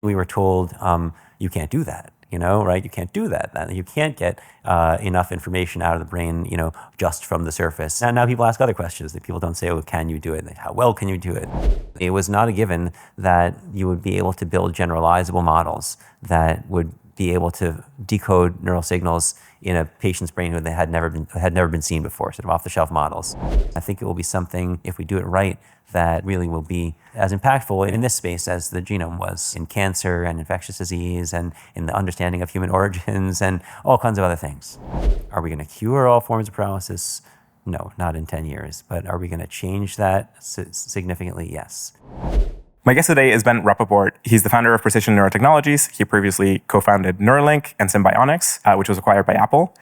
We were told, you can't do that, right? You can't do that. You can't get enough information out of the brain, just from the surface. And now people ask other questions. That people don't say, oh, can you do it? How well can you do it? It was not a given that you would be able to build generalizable models that would be able to decode neural signals in a patient's brain who they had never been seen before, sort of off-the-shelf models. I think it will be something, if we do it right, that really will be as impactful in this space as the genome was in cancer and infectious disease and in the understanding of human origins and all kinds of other things. Are we going to cure all forms of paralysis? No, not in 10 years. But are we going to change that significantly? Yes. My guest today is Ben Rapoport. He's the founder of Precision Neurotechnologies. He previously co-founded Neuralink and Simbionics, which was acquired by Apple.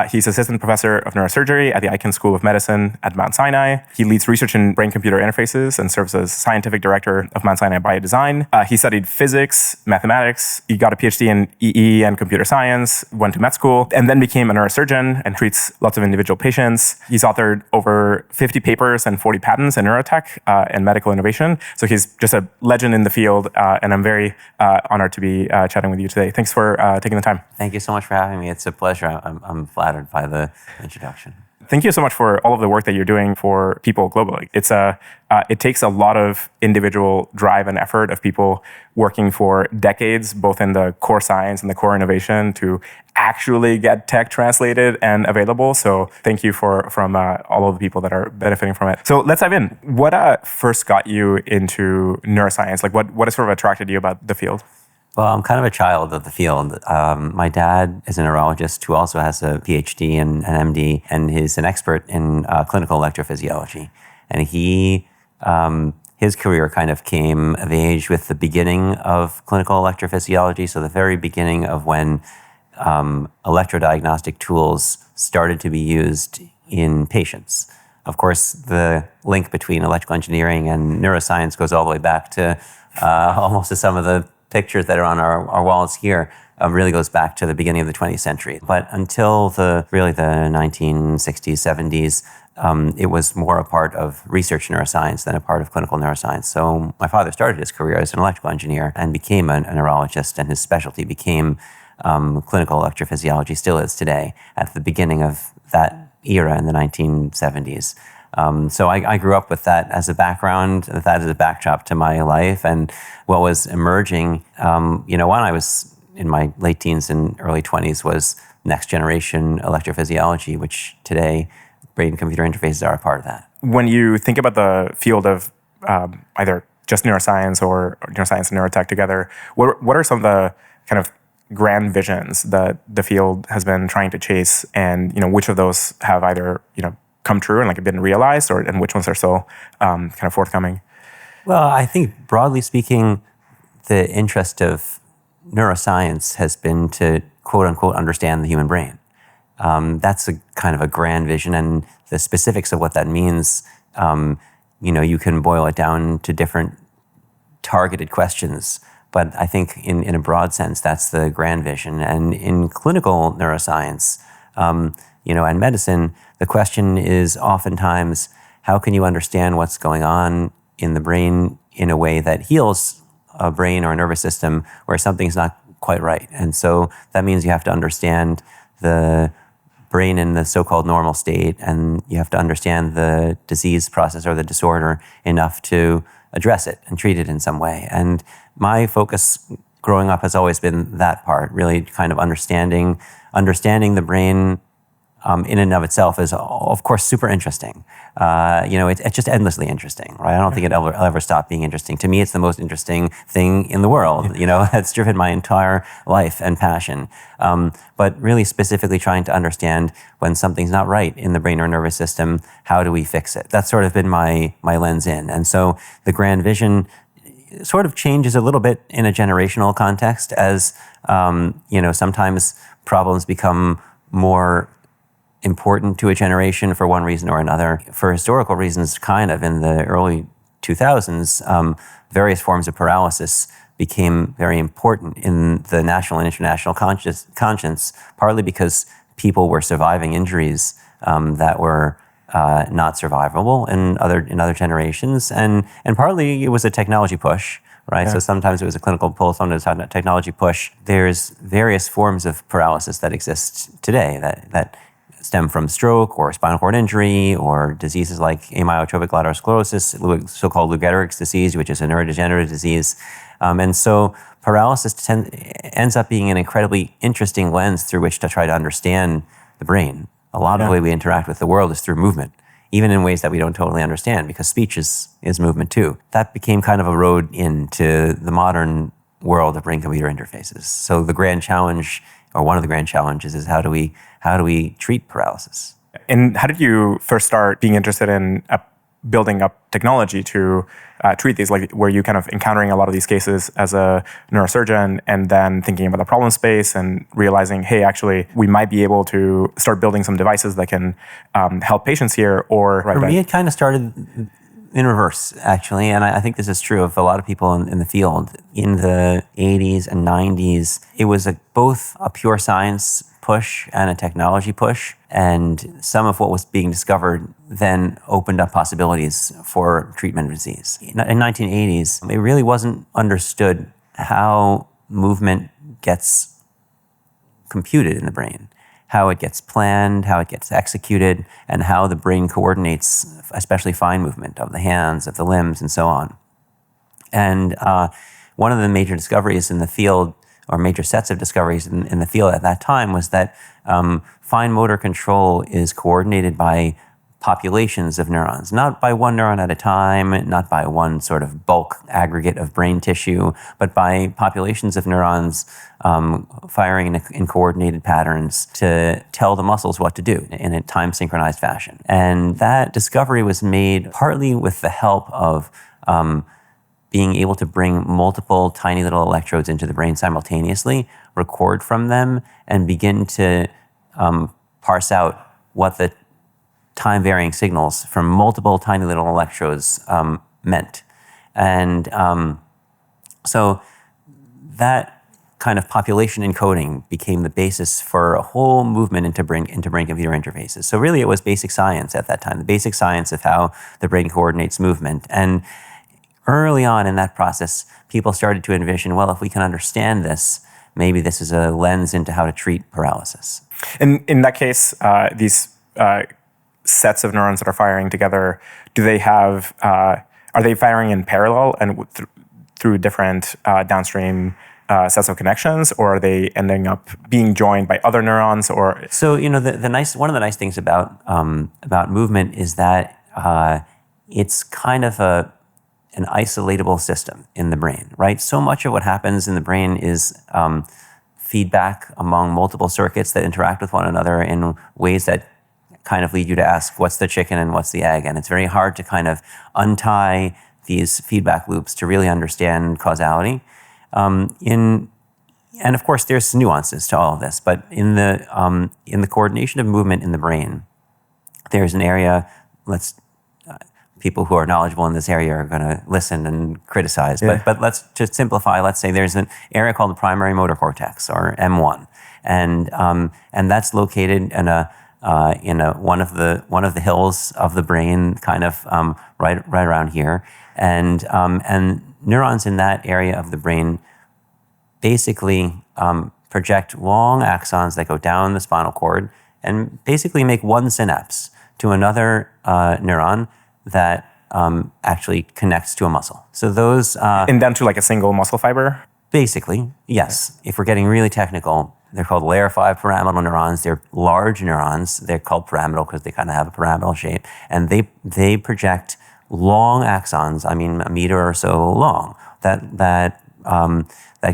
He's assistant professor of neurosurgery at the Icahn School of Medicine at Mount Sinai. He leads research in brain-computer interfaces and serves as scientific director of Mount Sinai Biodesign. He studied physics, mathematics. He got a PhD in EE and computer science, went to med school, and then became a neurosurgeon and treats lots of individual patients. He's authored over 50 papers and 40 patents in neurotech and medical innovation. So he's just a legend in the field, and I'm very honored to be chatting with you today. Thanks for taking the time. Thank you so much for having me. It's a pleasure. I'm flattered by the introduction. Thank you so much for all of the work that you're doing for people globally. It takes a lot of individual drive and effort of people working for decades, both in the core science and the core innovation, to actually get tech translated and available. So thank you from all of the people that are benefiting from it. So let's dive in. What first got you into neuroscience? Like what has sort of attracted you about the field? Well, I'm kind of a child of the field. My dad is a neurologist who also has a PhD and an MD, and he's an expert in clinical electrophysiology. And his career kind of came of age with the beginning of clinical electrophysiology, so the very beginning of when electrodiagnostic tools started to be used in patients. Of course, the link between electrical engineering and neuroscience goes all the way back to almost to some of the pictures that are on our walls here. Really goes back to the beginning of the 20th century. But until the 1960s, 70s, it was more a part of research neuroscience than a part of clinical neuroscience. So my father started his career as an electrical engineer and became a neurologist, and his specialty became clinical electrophysiology, still is today, at the beginning of that era in the 1970s. So I grew up with that as a background, that as a backdrop to my life. And what was emerging, when I was in my late teens and early 20s, was next generation electrophysiology, which today brain-computer interfaces are a part of that. When you think about the field of either just neuroscience or neuroscience and neurotech together, what are some of the kind of grand visions that the field has been trying to chase, and which of those have either come true and been realized, and which ones are still kind of forthcoming? Well, I think broadly speaking, the interest of neuroscience has been to quote unquote understand the human brain. That's a kind of a grand vision, and the specifics of what that means, you can boil it down to different targeted questions. But I think in a broad sense, that's the grand vision. And in clinical neuroscience, and medicine, the question is oftentimes, how can you understand what's going on in the brain in a way that heals a brain or a nervous system where something's not quite right? And so that means you have to understand the brain in the so-called normal state, and you have to understand the disease process or the disorder enough to address it and treat it in some way. And my focus growing up has always been that part, really kind of understanding the brain in and of itself is, of course, super interesting. It's just endlessly interesting, right? I don't think it'll ever stop being interesting. To me, it's the most interesting thing in the world. It's driven my entire life and passion. But really specifically trying to understand when something's not right in the brain or nervous system, how do we fix it? That's sort of been my lens in. And so the grand vision sort of changes a little bit in a generational context as, sometimes problems become more important to a generation for one reason or another. For historical reasons, kind of in the early 2000s, various forms of paralysis became very important in the national and international conscience, partly because people were surviving injuries that were not survivable in other generations, and partly it was a technology push, right? So sometimes it was a clinical pull, sometimes a technology push. There's various forms of paralysis that exist today that stem from stroke or spinal cord injury or diseases like amyotrophic lateral sclerosis, so-called Lou Gehrig's disease, which is a neurodegenerative disease. And so paralysis ends up being an incredibly interesting lens through which to try to understand the brain. A lot of the way we interact with the world is through movement, even in ways that we don't totally understand, because speech is movement too. That became kind of a road into the modern world of brain-computer interfaces. So the grand challenge, or one of the grand challenges, is how do we treat paralysis? And how did you first start being interested in building up technology to treat these? Like, were you kind of encountering a lot of these cases as a neurosurgeon and then thinking about the problem space and realizing, hey, actually, we might be able to start building some devices that can help patients here? Or For me, it kind of started in reverse, actually, and I think this is true of a lot of people in the field. In the 80s and 90s, it was both a pure science push and a technology push, and some of what was being discovered then opened up possibilities for treatment of disease. In 1980s, it really wasn't understood how movement gets computed in the brain, how it gets planned, how it gets executed, and how the brain coordinates, especially fine movement of the hands, of the limbs, and so on. And one of the major discoveries in the field, or major sets of discoveries in the field at that time, was that fine motor control is coordinated by populations of neurons, not by one neuron at a time, not by one sort of bulk aggregate of brain tissue, but by populations of neurons firing in coordinated patterns to tell the muscles what to do in a time-synchronized fashion. And that discovery was made partly with the help of being able to bring multiple tiny little electrodes into the brain simultaneously, record from them, and begin to parse out what the time-varying signals from multiple tiny little electrodes meant. And so that kind of population encoding became the basis for a whole movement into brain-computer interfaces. So really it was basic science at that time, the basic science of how the brain coordinates movement. And early on in that process, people started to envision, well, if we can understand this, maybe this is a lens into how to treat paralysis. And in that case, these sets of neurons that are firing together, do they have, are they firing in parallel and through different downstream sets of connections, or are they ending up being joined by other neurons? Or so, one of the nice things about movement is that it's kind of an isolatable system in the brain, right? So much of what happens in the brain is feedback among multiple circuits that interact with one another in ways that kind of lead you to ask, what's the chicken and what's the egg? And it's very hard to kind of untie these feedback loops to really understand causality. And of course, there's nuances to all of this, but in the coordination of movement in the brain, there's an area, people who are knowledgeable in this area are going to listen and criticize. Yeah. But let's just simplify. Let's say there's an area called the primary motor cortex, or M1, and that's located in one of the hills of the brain, kind of right around here, and neurons in that area of the brain basically project long axons that go down the spinal cord and basically make one synapse to another neuron that actually connects to a muscle. So those... and then to like a single muscle fiber? Basically, yes. If we're getting really technical, they're called layer 5 pyramidal neurons. They're large neurons. They're called pyramidal because they kind of have a pyramidal shape. And they project long axons, I mean a meter or so long, that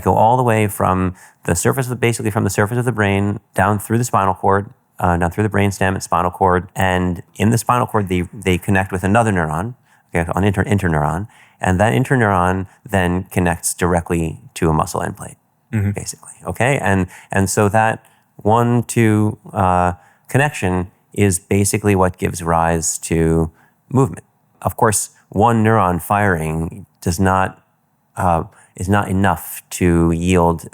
go all the way from the surface of the brain down through the spinal cord, down through the brainstem and spinal cord, and in the spinal cord they connect with another neuron, okay, an interneuron, and that interneuron then connects directly to a muscle end plate, basically. Okay, and so that 1-2 connection is basically what gives rise to movement. Of course, one neuron firing is not enough to yield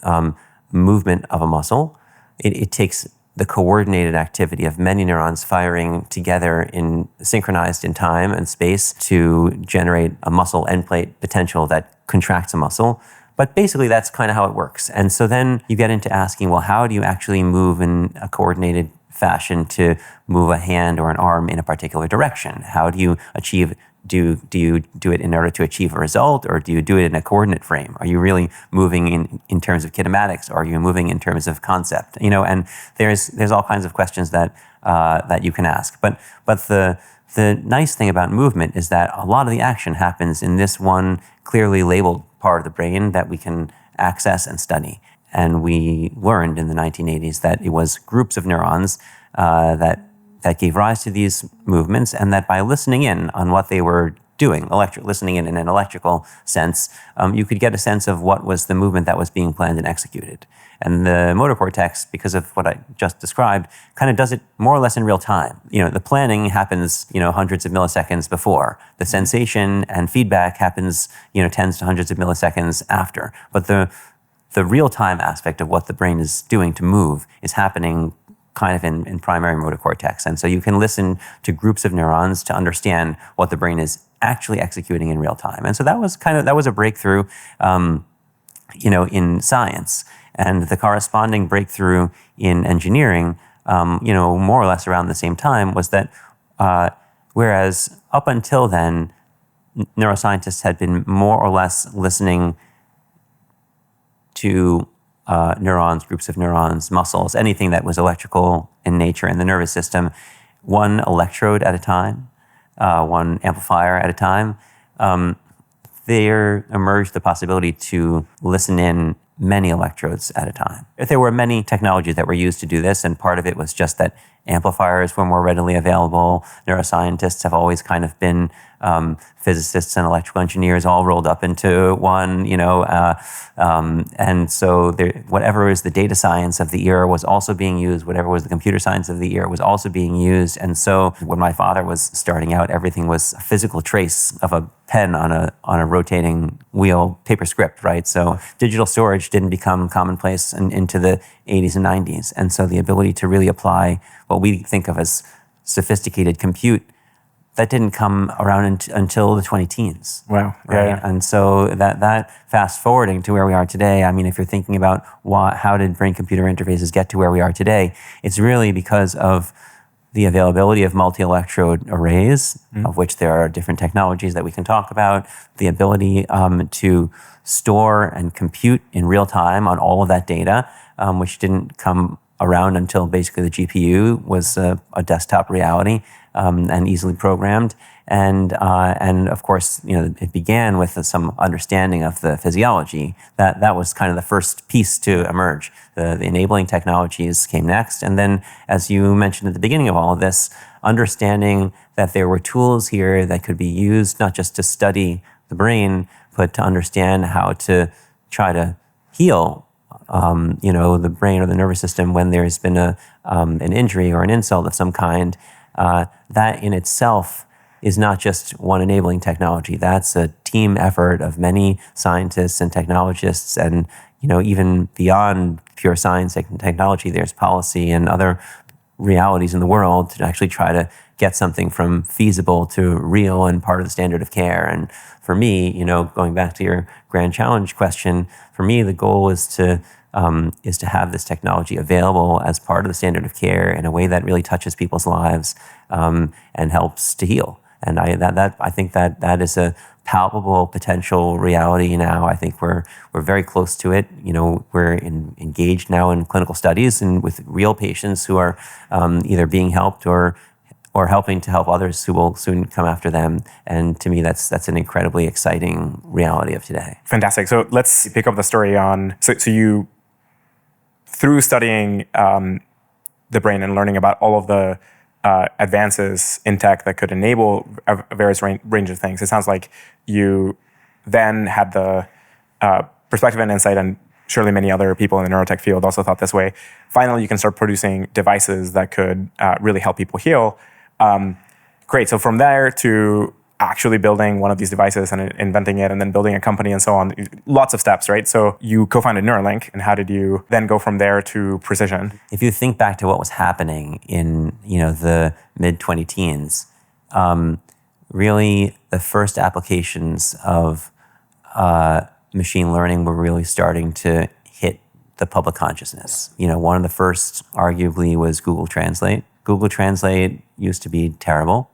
movement of a muscle. It takes the coordinated activity of many neurons firing together synchronized in time and space to generate a muscle end plate potential that contracts a muscle. But basically, that's kind of how it works. And so then you get into asking, well, how do you actually move in a coordinated fashion to move a hand or an arm in a particular direction? How do you achieve, do you do it in order to achieve a result, or do you do it in a coordinate frame? Are you really moving in terms of kinematics, or are you moving in terms of concept? And there's all kinds of questions that you can ask. But the nice thing about movement is that a lot of the action happens in this one clearly labeled part of the brain that we can access and study. And we learned in the 1980s that it was groups of neurons that gave rise to these movements, and that by listening in on what they were doing, listening in an electrical sense, you could get a sense of what was the movement that was being planned and executed. And the motor cortex, because of what I just described, kind of does it more or less in real time. The planning happens, hundreds of milliseconds before. The sensation and feedback happens, tens to hundreds of milliseconds after. But the real-time aspect of what the brain is doing to move is happening kind of in primary motor cortex. And so you can listen to groups of neurons to understand what the brain is actually executing in real time. And so that was a breakthrough, in science. And the corresponding breakthrough in engineering, more or less around the same time, was that whereas up until then, neuroscientists had been more or less listening to neurons, groups of neurons, muscles, anything that was electrical in nature in the nervous system, one electrode at a time, one amplifier at a time, there emerged the possibility to listen in many electrodes at a time. There were many technologies that were used to do this, and part of it was just that amplifiers were more readily available. Neuroscientists have always kind of been physicists and electrical engineers all rolled up into one, and so whatever is the data science of the era was also being used, whatever was the computer science of the era was also being used. And so when my father was starting out, everything was a physical trace of a pen on a rotating wheel paper script, right? So digital storage didn't become commonplace into the 80s and 90s. And so the ability to really apply what we think of as sophisticated compute, that didn't come around until the 20-teens. Wow. Right? Yeah. And so that fast forwarding to where we are today, I mean, if you're thinking about how did brain-computer interfaces get to where we are today, it's really because of the availability of multi-electrode arrays, of which there are different technologies that we can talk about, the ability to store and compute in real time on all of that data, which didn't come around until basically the GPU was a desktop reality and easily programmed. And of course, it began with some understanding of the physiology. That was kind of the first piece to emerge. The enabling technologies came next. And then, as you mentioned at the beginning of all of this, understanding that there were tools here that could be used not just to study the brain, but to understand how to try to heal the brain or the nervous system when there's been an injury or an insult of some kind. That in itself is not just one enabling technology. That's a team effort of many scientists and technologists, and even beyond pure science and technology, there's policy and other realities in the world to actually try to get something from feasible to real and part of the standard of care. And for me, going back to your grand challenge question, for me the goal is to have this technology available as part of the standard of care in a way that really touches people's lives and helps to heal. And I think that is a palpable potential reality now. I think we're very close to it. We're engaged now in clinical studies and with real patients who are either being helped or helping to help others who will soon come after them. And to me, that's an incredibly exciting reality of today. Fantastic. So let's pick up the story on. So you, through studying the brain and learning about all of the advances in tech that could enable a various range of things, it sounds like you then had the perspective and insight, and surely many other people in the neurotech field also thought this way. Finally, you can start producing devices that could really help people heal. Great. So from there to actually building one of these devices and inventing it and then building a company and so on. Lots of steps, right? So you co-founded Neuralink, and how did you then go from there to Precision? If you think back to what was happening in the mid-20 teens, really the first applications of machine learning were really starting to hit the public consciousness. One of the first, arguably, was Google Translate. Google Translate used to be terrible,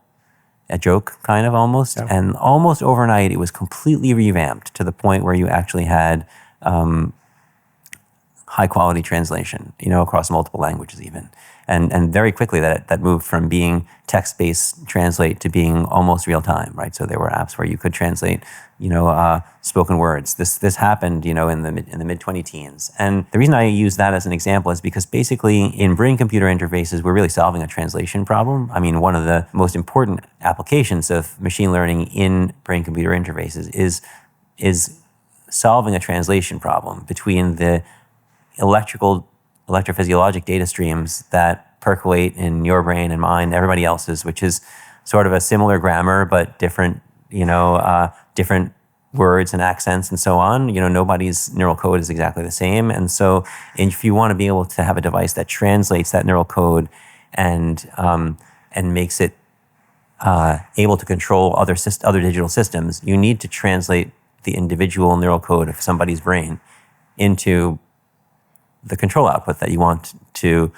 a joke kind of almost, and almost overnight it was completely revamped to the point where you actually had high quality translation, across multiple languages even. And very quickly that moved from being text-based translate to being almost real time, right? So there were apps where you could translate, spoken words. This happened, in the mid-20 teens. And the reason I use that as an example is because basically in brain-computer interfaces, we're really solving a translation problem. I mean, one of the most important applications of machine learning in brain-computer interfaces is solving a translation problem between the electrophysiologic data streams that percolate in your brain and mine, everybody else's, which is sort of a similar grammar, but different, different words and accents and so on. Nobody's neural code is exactly the same. And so if you want to be able to have a device that translates that neural code and makes it able to control other digital systems, you need to translate the individual neural code of somebody's brain into the control output that you want to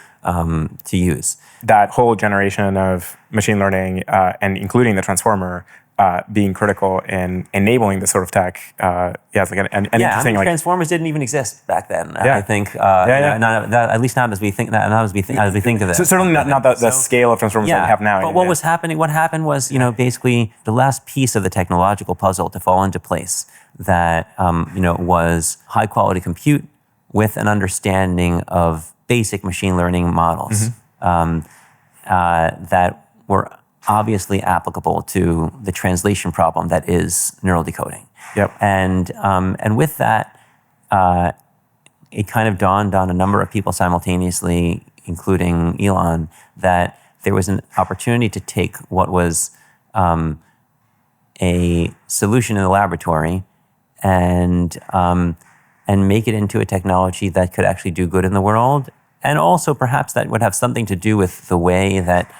use. That whole generation of machine learning, and including the transformer, being critical in enabling this sort of tech, it's like an interesting. Transformers didn't even exist back then. I think, at least not as we think. Not as we think of it. So certainly not the scale of transformers that we have now. But what happened was, basically the last piece of the technological puzzle to fall into place that was high quality compute with an understanding of basic machine learning models that were obviously applicable to the translation problem that is neural decoding. Yep. And with that, it kind of dawned on a number of people simultaneously, including Elon, that there was an opportunity to take what was a solution in the laboratory and make it into a technology that could actually do good in the world. And also perhaps that would have something to do with the way that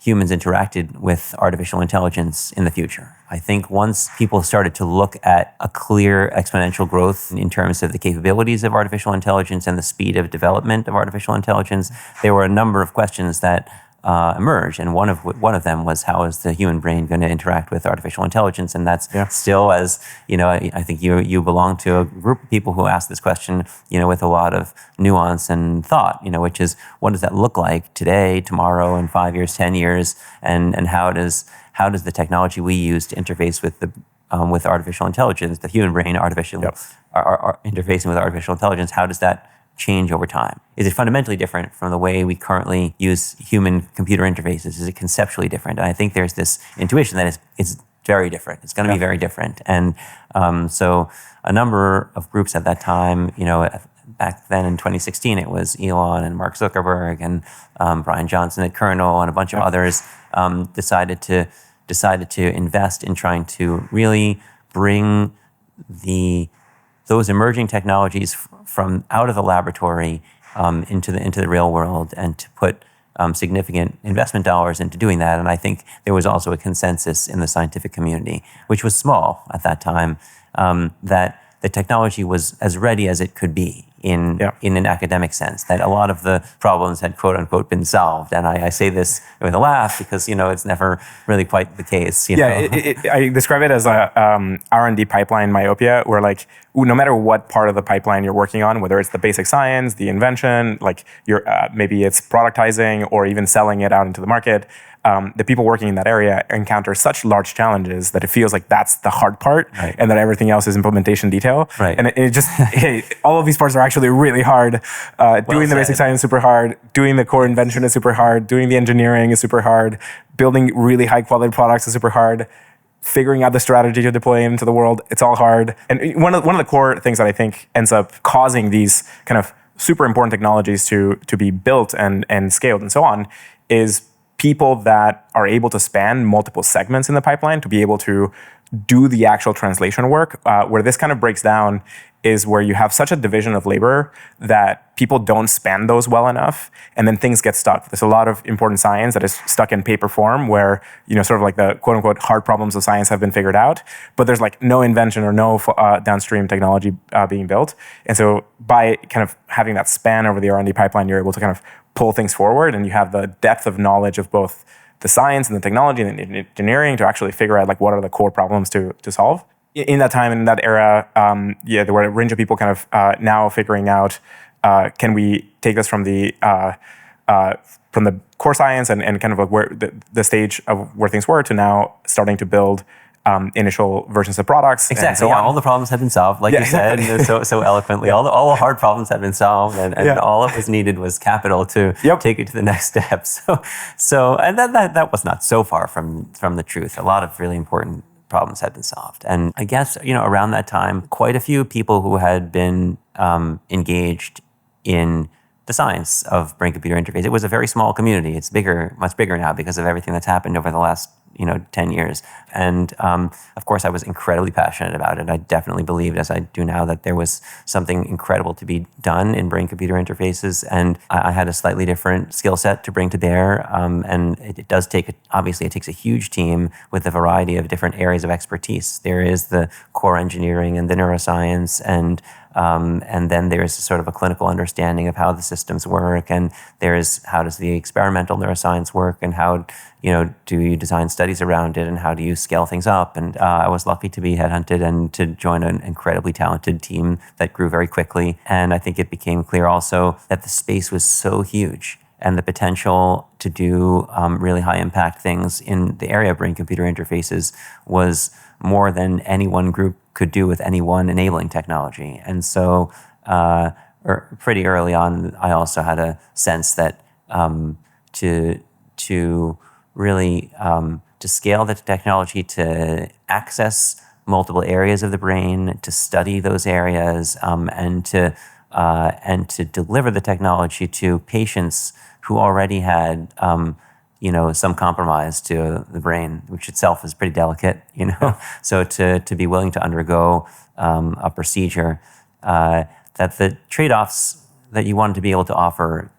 humans interacted with artificial intelligence in the future. I think once people started to look at a clear exponential growth in terms of the capabilities of artificial intelligence and the speed of development of artificial intelligence, there were a number of questions that emerged, and one of them was, how is the human brain going to interact with artificial intelligence? And that's still, as I think you belong to a group of people who ask this question, with a lot of nuance and thought, which is, what does that look like today, tomorrow, in 5 years, 10 years, and how does the technology we use to interface with artificial intelligence, the human brain interfacing with artificial intelligence, how does that change over time? Is it fundamentally different from the way we currently use human-computer interfaces? Is it conceptually different? And I think there's this intuition that it's very different. It's going to be very different. And so a number of groups at that time, back then in 2016, it was Elon and Mark Zuckerberg and Brian Johnson at Kernel and a bunch of others decided to invest in trying to really bring those emerging technologies from out of the laboratory into the real world, and to put significant investment dollars into doing that. And I think there was also a consensus in the scientific community, which was small at that time, that the technology was as ready as it could be in an academic sense, that a lot of the problems had quote unquote been solved. And I say this with a laugh because, it's never really quite the case. I describe it as a R&D pipeline myopia, where no matter what part of the pipeline you're working on, whether it's the basic science, the invention, maybe it's productizing or even selling it out into the market, the people working in that area encounter such large challenges that it feels like that's the hard part, and that everything else is implementation detail. Right. And it just, all of these parts are actually really hard. Doing the basic science is super hard. Doing the core invention is super hard. Doing the engineering is super hard. Building really high quality products is super hard. Figuring out the strategy to deploy into the world, it's all hard. And one of the core things that I think ends up causing these kind of super important technologies to be built and scaled and so on is people that are able to span multiple segments in the pipeline to be able to do the actual translation work. Where this kind of breaks down is where you have such a division of labor that people don't span those well enough, and then things get stuck. There's a lot of important science that is stuck in paper form where, sort of like the quote unquote hard problems of science have been figured out, but there's like no invention or no downstream technology being built. And so by kind of having that span over the R&D pipeline, you're able to kind of pull things forward, and you have the depth of knowledge of both the science and the technology and the engineering to actually figure out like what are the core problems to solve. In that time, in that era, there were a range of people kind of now figuring out, can we take this from the core science and kind of like where the stage of where things were to now starting to build initial versions of products. Exactly. And so all the problems have been solved, like you said, so eloquently. All the hard problems have been solved, and all that was needed was capital to take it to the next step. And that was not so far from the truth. A lot of really important problems had been solved. And I guess, around that time, quite a few people who had been engaged in the science of brain-computer interface. It was a very small community. It's bigger, much bigger now because of everything that's happened over the last 10 years. And of course, I was incredibly passionate about it. I definitely believed, as I do now, that there was something incredible to be done in brain-computer interfaces. And I had a slightly different skill set to bring to bear. And it does take, obviously, it takes a huge team with a variety of different areas of expertise. There is the core engineering and the neuroscience, and then there's sort of a clinical understanding of how the systems work, and there's how does the experimental neuroscience work, and how do you design studies around it, and how do you scale things up. And I was lucky to be headhunted and to join an incredibly talented team that grew very quickly. And I think it became clear also that the space was so huge, and the potential to do really high impact things in the area of brain-computer interfaces was more than any one group could do with any one enabling technology. And so pretty early on, I also had a sense that to really to scale the technology, to access multiple areas of the brain, to study those areas, and to deliver the technology to patients who already had some compromise to the brain, which itself is pretty delicate, So to be willing to undergo a procedure, that the trade-offs that you wanted to be able to offer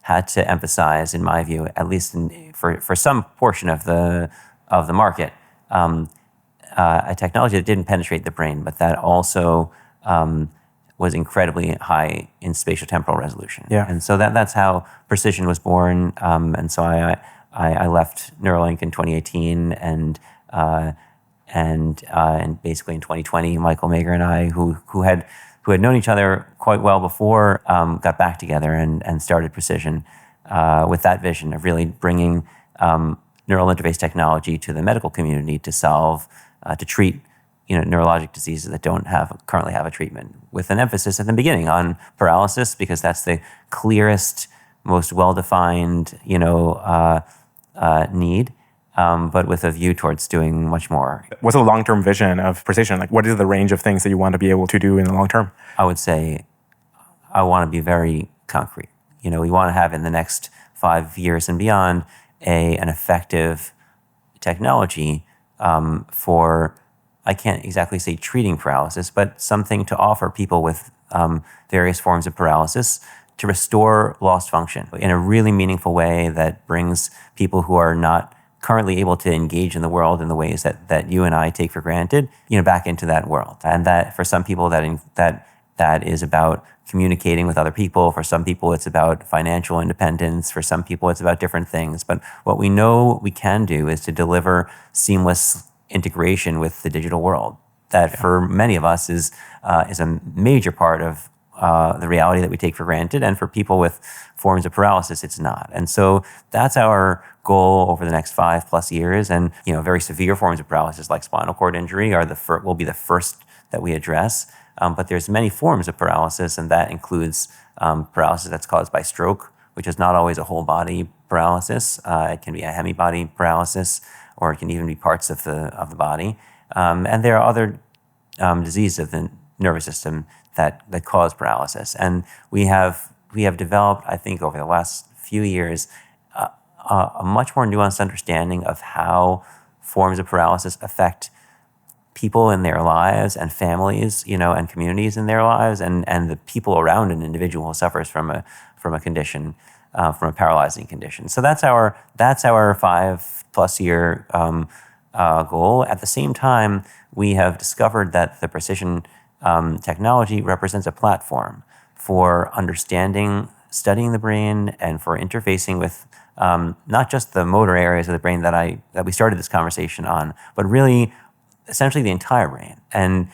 had to emphasize, in my view, at least for some portion of the market, a technology that didn't penetrate the brain, but that also was incredibly high in spatial temporal resolution. Yeah. And so that's how Precision was born. And so I left Neuralink in 2018, and basically in 2020, Michael Mager and I, who had known each other quite well before, got back together and started Precision with that vision of really bringing neural interface technology to the medical community to solve, to treat neurologic diseases that don't currently have a treatment, with an emphasis at the beginning on paralysis, because that's the clearest, most well-defined, need, but with a view towards doing much more. What's the long-term vision of Precision? Like, what is the range of things that you want to be able to do in the long term? I would say I want to be very concrete. We want to have in the next 5 years and beyond an effective technology for, I can't exactly say treating paralysis, but something to offer people with various forms of paralysis to restore lost function in a really meaningful way that brings people who are not currently able to engage in the world in the ways that you and I take for granted, back into that world. And that for some people that is about communicating with other people. For some people, it's about financial independence. For some people, it's about different things. But what we know we can do is to deliver seamless integration with the digital world. That for many of us is a major part of the reality that we take for granted, and for people with forms of paralysis, it's not. And so that's our goal over the next 5+ years. And very severe forms of paralysis, like spinal cord injury, will be the first that we address. But there's many forms of paralysis, and that includes paralysis that's caused by stroke, which is not always a whole body paralysis. It can be a hemi-body paralysis, or it can even be parts of the body. And there are other diseases of the nervous system that cause paralysis. And we have developed, I think, over the last few years, a much more nuanced understanding of how forms of paralysis affect people in their lives and families, and communities in their lives, and the people around an individual who suffers from a condition, from a paralyzing condition. So that's our 5+ year goal. At the same time, we have discovered that the precision technology represents a platform for understanding, studying the brain, and for interfacing with not just the motor areas of the brain that we started this conversation on, but really essentially the entire brain. And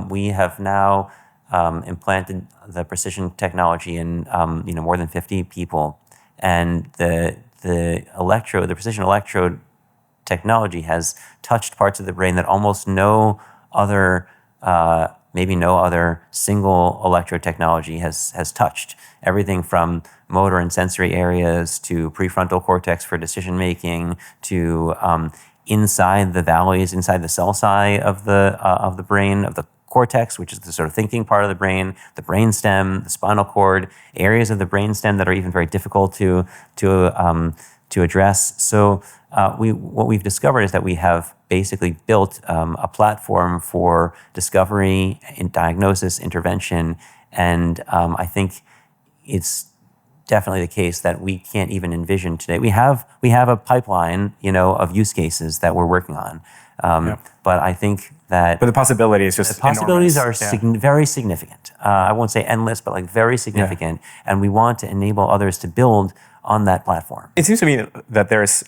we have now implanted the precision technology in more than 50 people, and the precision electrode technology has touched parts of the brain that almost no other, maybe no other single electrode technology has touched. Everything from motor and sensory areas to prefrontal cortex for decision making to inside the valleys, inside the cell side of the brain, of the cortex, which is the sort of thinking part of the brain, the brainstem, the spinal cord, areas of the brainstem that are even very difficult to address. So what we've discovered is that we have basically built a platform for discovery, diagnosis, intervention, and I think it's definitely the case that we can't even envision today. We have a pipeline, of use cases that we're working on, but I think that the possibilities just the possibilities enormous. are very significant. I won't say endless, but like very significant, and we want to enable others to build on that platform. It seems to me that there's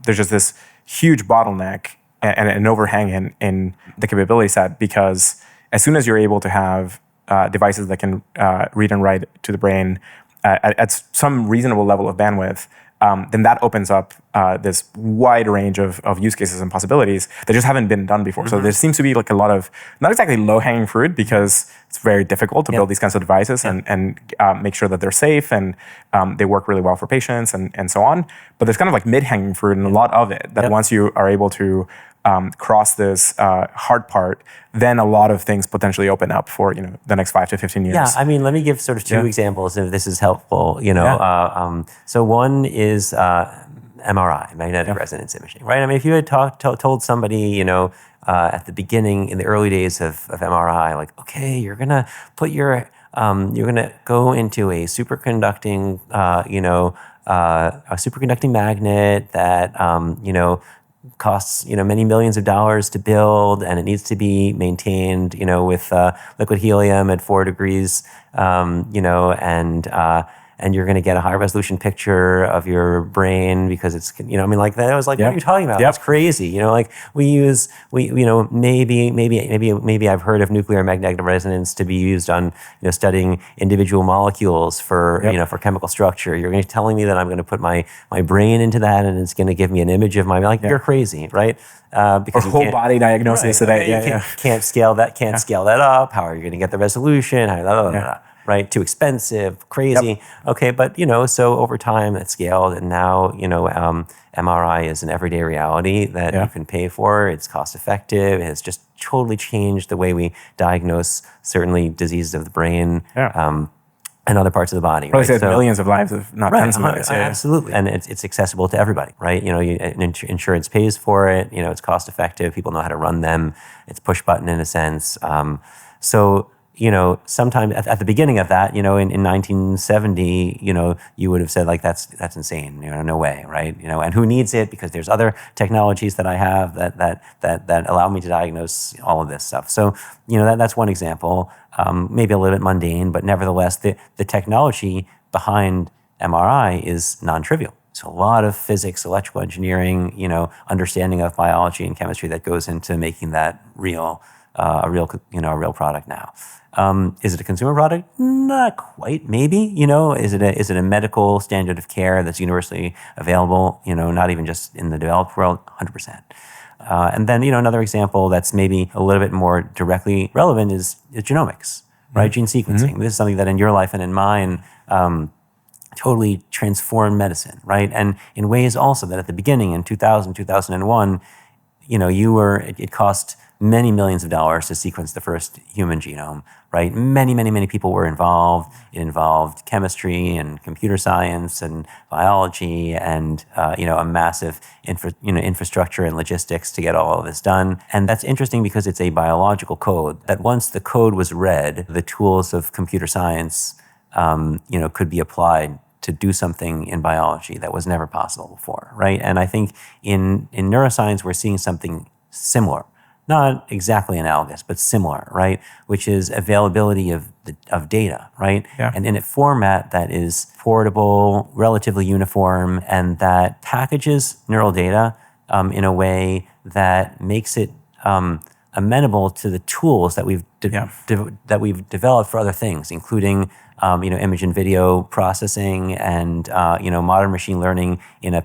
just this huge bottleneck and an overhang in the capability set, because as soon as you're able to have devices that can read and write to the brain at some reasonable level of bandwidth, then that opens up this wide range of use cases and possibilities that just haven't been done before. So there seems to be like a lot of, not exactly low-hanging fruit, because it's very difficult to build these kinds of devices and make sure that they're safe and they work really well for patients and so on. But there's kind of like mid-hanging fruit and a lot of it that once you are able to cross this hard part, then a lot of things potentially open up for the next 5 to 15 years. Yeah, I mean, let me give sort of two examples if this is helpful. So one is MRI, magnetic resonance imaging, right? I mean, if you had told somebody, at the beginning, in the early days of MRI, like, okay, you're gonna put you're gonna go into a superconducting, a superconducting magnet that, costs many millions of dollars to build, and it needs to be maintained with liquid helium at 4 degrees, and you're going to get a high resolution picture of your brain because it's that I was like, what are you talking about? That's crazy. Maybe I've heard of nuclear magnetic resonance to be used on studying individual molecules for for chemical structure. You're going to telling me that I'm going to put my brain into that and it's going to give me an image of my you're crazy, right? Because or whole body diagnosis of that. Can't scale that. Scale that up. How are you going to get the resolution? Right? Too expensive, crazy. Okay, but so over time it scaled, and now MRI is an everyday reality that you can pay for. It's cost effective. It has just totally changed the way we diagnose certainly diseases of the brain and other parts of the body. Probably saved millions of lives, if not tens of millions. Absolutely, and it's accessible to everybody, right? Insurance pays for it. It's cost effective. People know how to run them. It's push button in a sense. Sometime at the beginning of that, in 1970, you would have said that's insane, no way, right? And who needs it? Because there's other technologies that I have that allow me to diagnose all of this stuff. So, that's one example, maybe a little bit mundane, but nevertheless, the technology behind MRI is non-trivial. So a lot of physics, electrical engineering, understanding of biology and chemistry that goes into making that real, a real product now. Is it a consumer product? Not quite, maybe. Is it a medical standard of care that's universally available? Not even just in the developed world, 100%. And then, another example that's maybe a little bit more directly relevant is genomics, right? Gene sequencing. This is something that in your life and in mine totally transformed medicine, right? And in ways also that at the beginning, in 2000, 2001, it cost many millions of dollars to sequence the first human genome, right? Many people were involved. It involved chemistry and computer science and biology and, a massive infrastructure and logistics to get all of this done. And that's interesting because it's a biological code that once the code was read, the tools of computer science, could be applied to do something in biology that was never possible before, right? And I think in neuroscience, we're seeing something similar. Not exactly analogous, but similar, right? Which is availability of data, right? Yeah. And in a format that is portable, relatively uniform, and that packages neural data in a way that makes it amenable to the tools that we've that we've developed for other things, including image and video processing and modern machine learning in a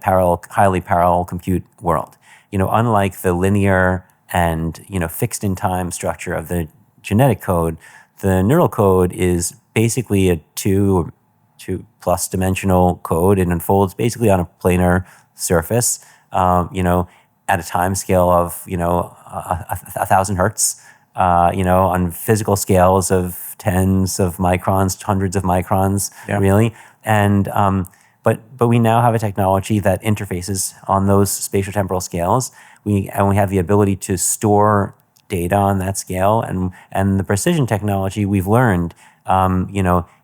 highly parallel compute world. Unlike the linear and fixed in time structure of the genetic code, the neural code is basically a two plus dimensional code. It unfolds basically on a planar surface, at a time scale of 1,000 hertz, on physical scales of tens of microns, hundreds of microns, really. And but we now have a technology that interfaces on those spatiotemporal scales. We have the ability to store data on that scale, and the precision technology we've learned,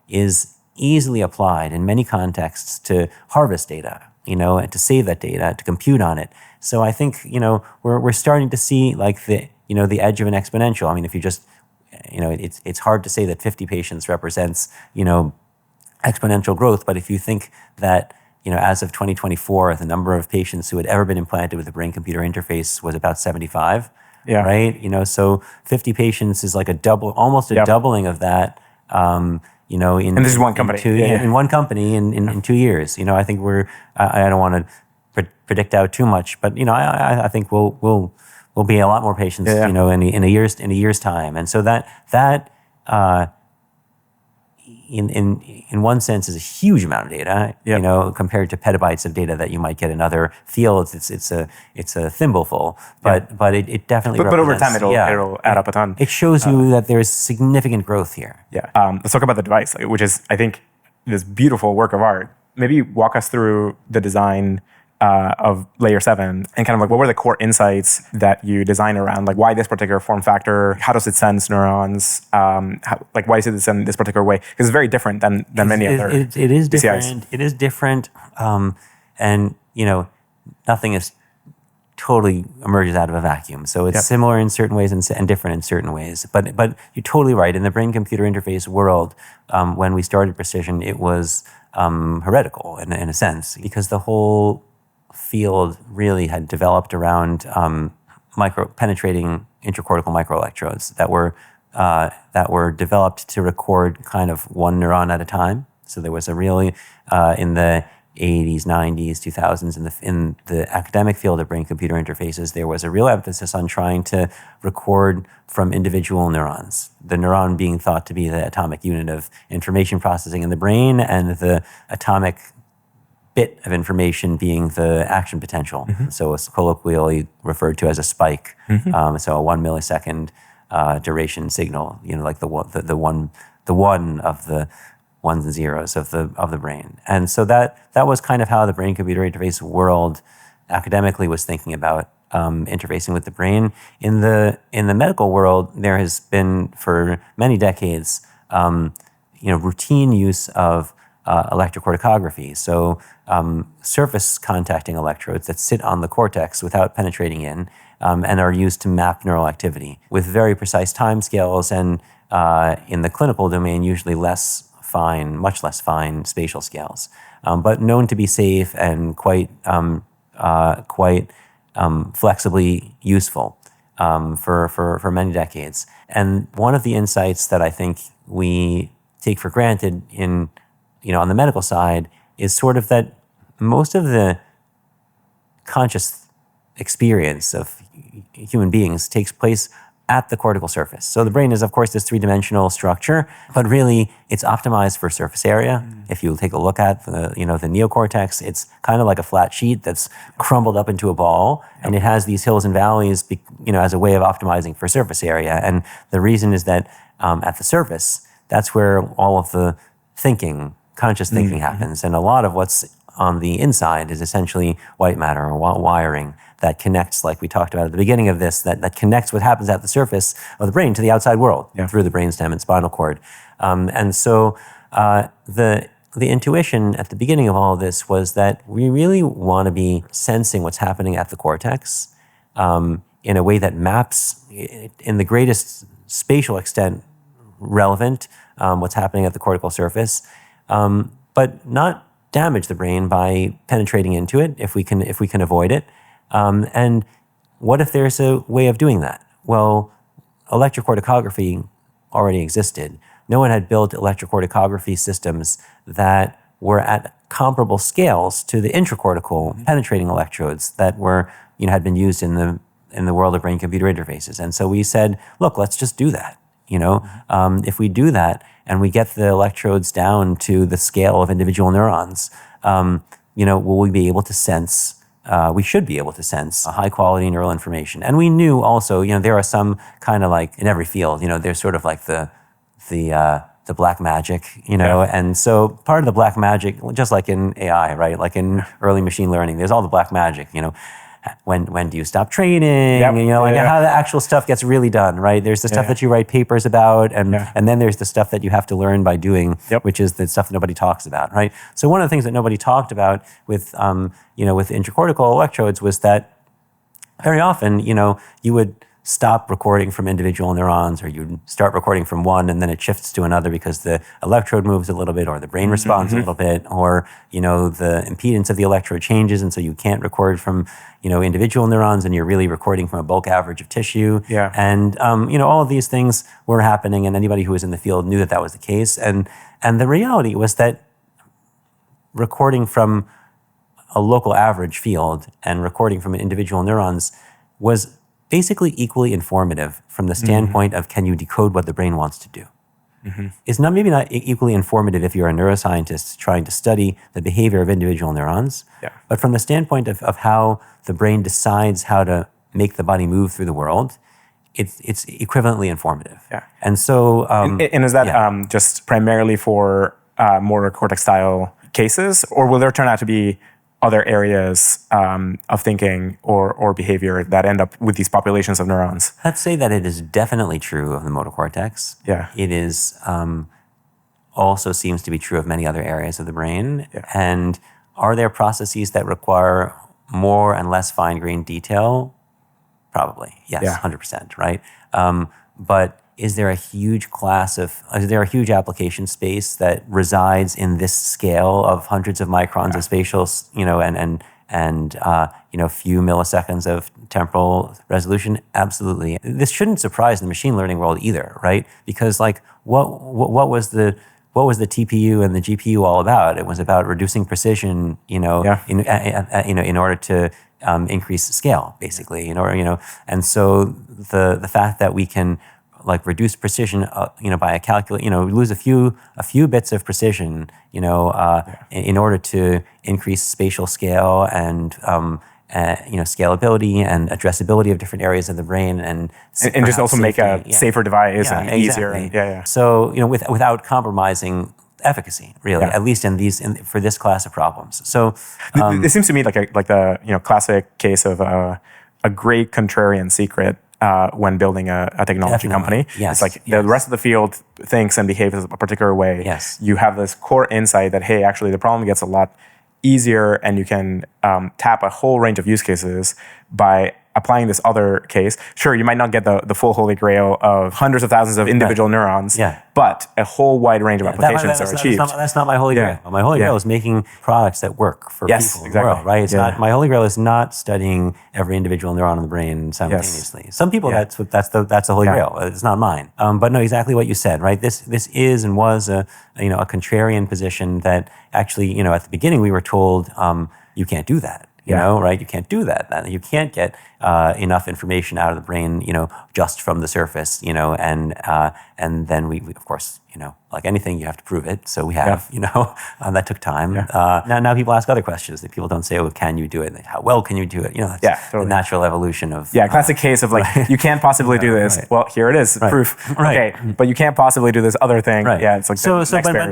is easily applied in many contexts to harvest data, and to save that data, to compute on it. So I think we're starting to see like the edge of an exponential. I mean, if you just it's hard to say that 50 patients represents exponential growth, but if you think that as of 2024, the number of patients who had ever been implanted with a brain-computer interface was about 75, right? So 50 patients is like almost a doubling of that. And this is one company. In one company in 2 years. I think I don't want to predict out too much, but I think we'll be a lot more patients, in a year's time, and so that. In one sense is a huge amount of data, compared to petabytes of data that you might get in other fields. It's a thimbleful, but it definitely. But over time it'll add up a ton. It shows you that there's significant growth here. Yeah. Let's talk about the device, which is I think this beautiful work of art. Maybe walk us through the design of Layer 7 and kind of like what were the core insights that you design around, like why this particular form factor, how does it sense neurons, why is it send this particular way? Because it's very different than many other it is BCIs. Different. It is different, and nothing is totally emerges out of a vacuum. So it's similar in certain ways and different in certain ways. But you're totally right. In the brain-computer interface world, when we started Precision, it was heretical in a sense, because the whole field really had developed around penetrating intracortical microelectrodes that were developed to record kind of one neuron at a time. So there was a really in the 80s, 90s, 2000s in the academic field of brain-computer interfaces, there was a real emphasis on trying to record from individual neurons. The neuron being thought to be the atomic unit of information processing in the brain, and the atomic bit of information being the action potential. So it's colloquially referred to as a spike. So a 1 millisecond duration signal, like the one of the ones and zeros of the brain. And so that was kind of how the brain-computer interface world academically was thinking about interfacing with the brain. In the medical world, there has been for many decades, routine use of electrocorticography. So surface contacting electrodes that sit on the cortex without penetrating in, and are used to map neural activity with very precise timescales, and in the clinical domain, usually much less fine spatial scales, but known to be safe and quite flexibly useful for many decades. And one of the insights that I think we take for granted on the medical side is sort of that most of the conscious experience of human beings takes place at the cortical surface. So the brain is, of course, this three-dimensional structure, but really it's optimized for surface area. If you take a look at the neocortex, it's kind of like a flat sheet that's crumbled up into a ball, and it has these hills and valleys, as a way of optimizing for surface area. And the reason is that at the surface, that's where all of the thinking, conscious thinking happens. And a lot of what's on the inside is essentially white matter or wiring that connects, like we talked about at the beginning of this, that connects what happens at the surface of the brain to the outside world through the brainstem and spinal cord. And so the intuition at the beginning of all of this was that we really want to be sensing what's happening at the cortex in a way that maps, in the greatest spatial extent, relevant what's happening at the cortical surface, but not damage the brain by penetrating into it if we can avoid it. And what if there's a way of doing that? Well, electrocorticography already existed. No one had built electrocorticography systems that were at comparable scales to the intracortical penetrating electrodes that had been used in the world of brain-computer interfaces. And so we said, look, let's just do that. If we do that and we get the electrodes down to the scale of individual neurons, will we be able to sense? We should be able to sense high quality neural information. And we knew also, there are some kind of like in every field, there's sort of like the black magic, and so part of the black magic, just like in AI, right? Like in early machine learning, there's all the black magic, when do you stop training? How the actual stuff gets really done, right? There's the stuff that you write papers about, and then there's the stuff that you have to learn by doing, which is the stuff that nobody talks about, right? So one of the things that nobody talked about with intracortical electrodes was that very often, you would stop recording from individual neurons, or you start recording from one and then it shifts to another because the electrode moves a little bit, or the brain responds a little bit, or the impedance of the electrode changes, and so you can't record from individual neurons, and you're really recording from a bulk average of tissue. And all of these things were happening, and anybody who was in the field knew that was the case. And the reality was that recording from a local average field and recording from individual neurons was basically equally informative from the standpoint of, can you decode what the brain wants to do? It's maybe not equally informative if you're a neuroscientist trying to study the behavior of individual neurons, but from the standpoint of how the brain decides how to make the body move through the world, it's equivalently informative. And so... and is that just primarily for more cortex-style cases, or will there turn out to be other areas of thinking or behavior that end up with these populations of neurons? Let's say that it is definitely true of the motor cortex. It is also seems to be true of many other areas of the brain. And are there processes that require more and less fine-grained detail? Probably, yes, 100%, right? But is there a huge application space that resides in this scale of hundreds of microns of spatial, and few milliseconds of temporal resolution? Absolutely. This shouldn't surprise the machine learning world either, right? Because what was the TPU and the GPU all about? It was about reducing precision, in order to increase scale, basically, and so the fact that we can reduce precision, by a calculate, lose a few bits of precision, in order to increase spatial scale and scalability and addressability of different areas of the brain, and just also safety, make a safer device and easier. So without compromising efficacy, really, at least for this class of problems. So it seems to me like the classic case of a great contrarian secret. When building a technology company. It's the rest of the field thinks and behaves a particular way. You have this core insight that, hey, actually the problem gets a lot easier, and you can tap a whole range of use cases by applying this other case. Sure, you might not get the full holy grail of hundreds of thousands of individual neurons, but a whole wide range of applications are achieved. That's not my holy grail. My holy grail is making products that work for people in the world, right? It's not, my holy grail is not studying every individual neuron in the brain simultaneously. Some people, that's the holy grail. It's not mine. But no, exactly what you said, right? This is and was a contrarian position that actually, at the beginning we were told, you can't do that. you know, right? You can't do that. You can't get enough information out of the brain, just from the surface, and then we of course, like anything, you have to prove it. So we have, that took time. Now people ask other questions that people don't say, oh, can you do it? How well can you do it? That's the natural evolution of... classic case of like, you can't possibly do this. Right. Well, here it is, proof. Right. Okay, but you can't possibly do this other thing. Right. Yeah, it's like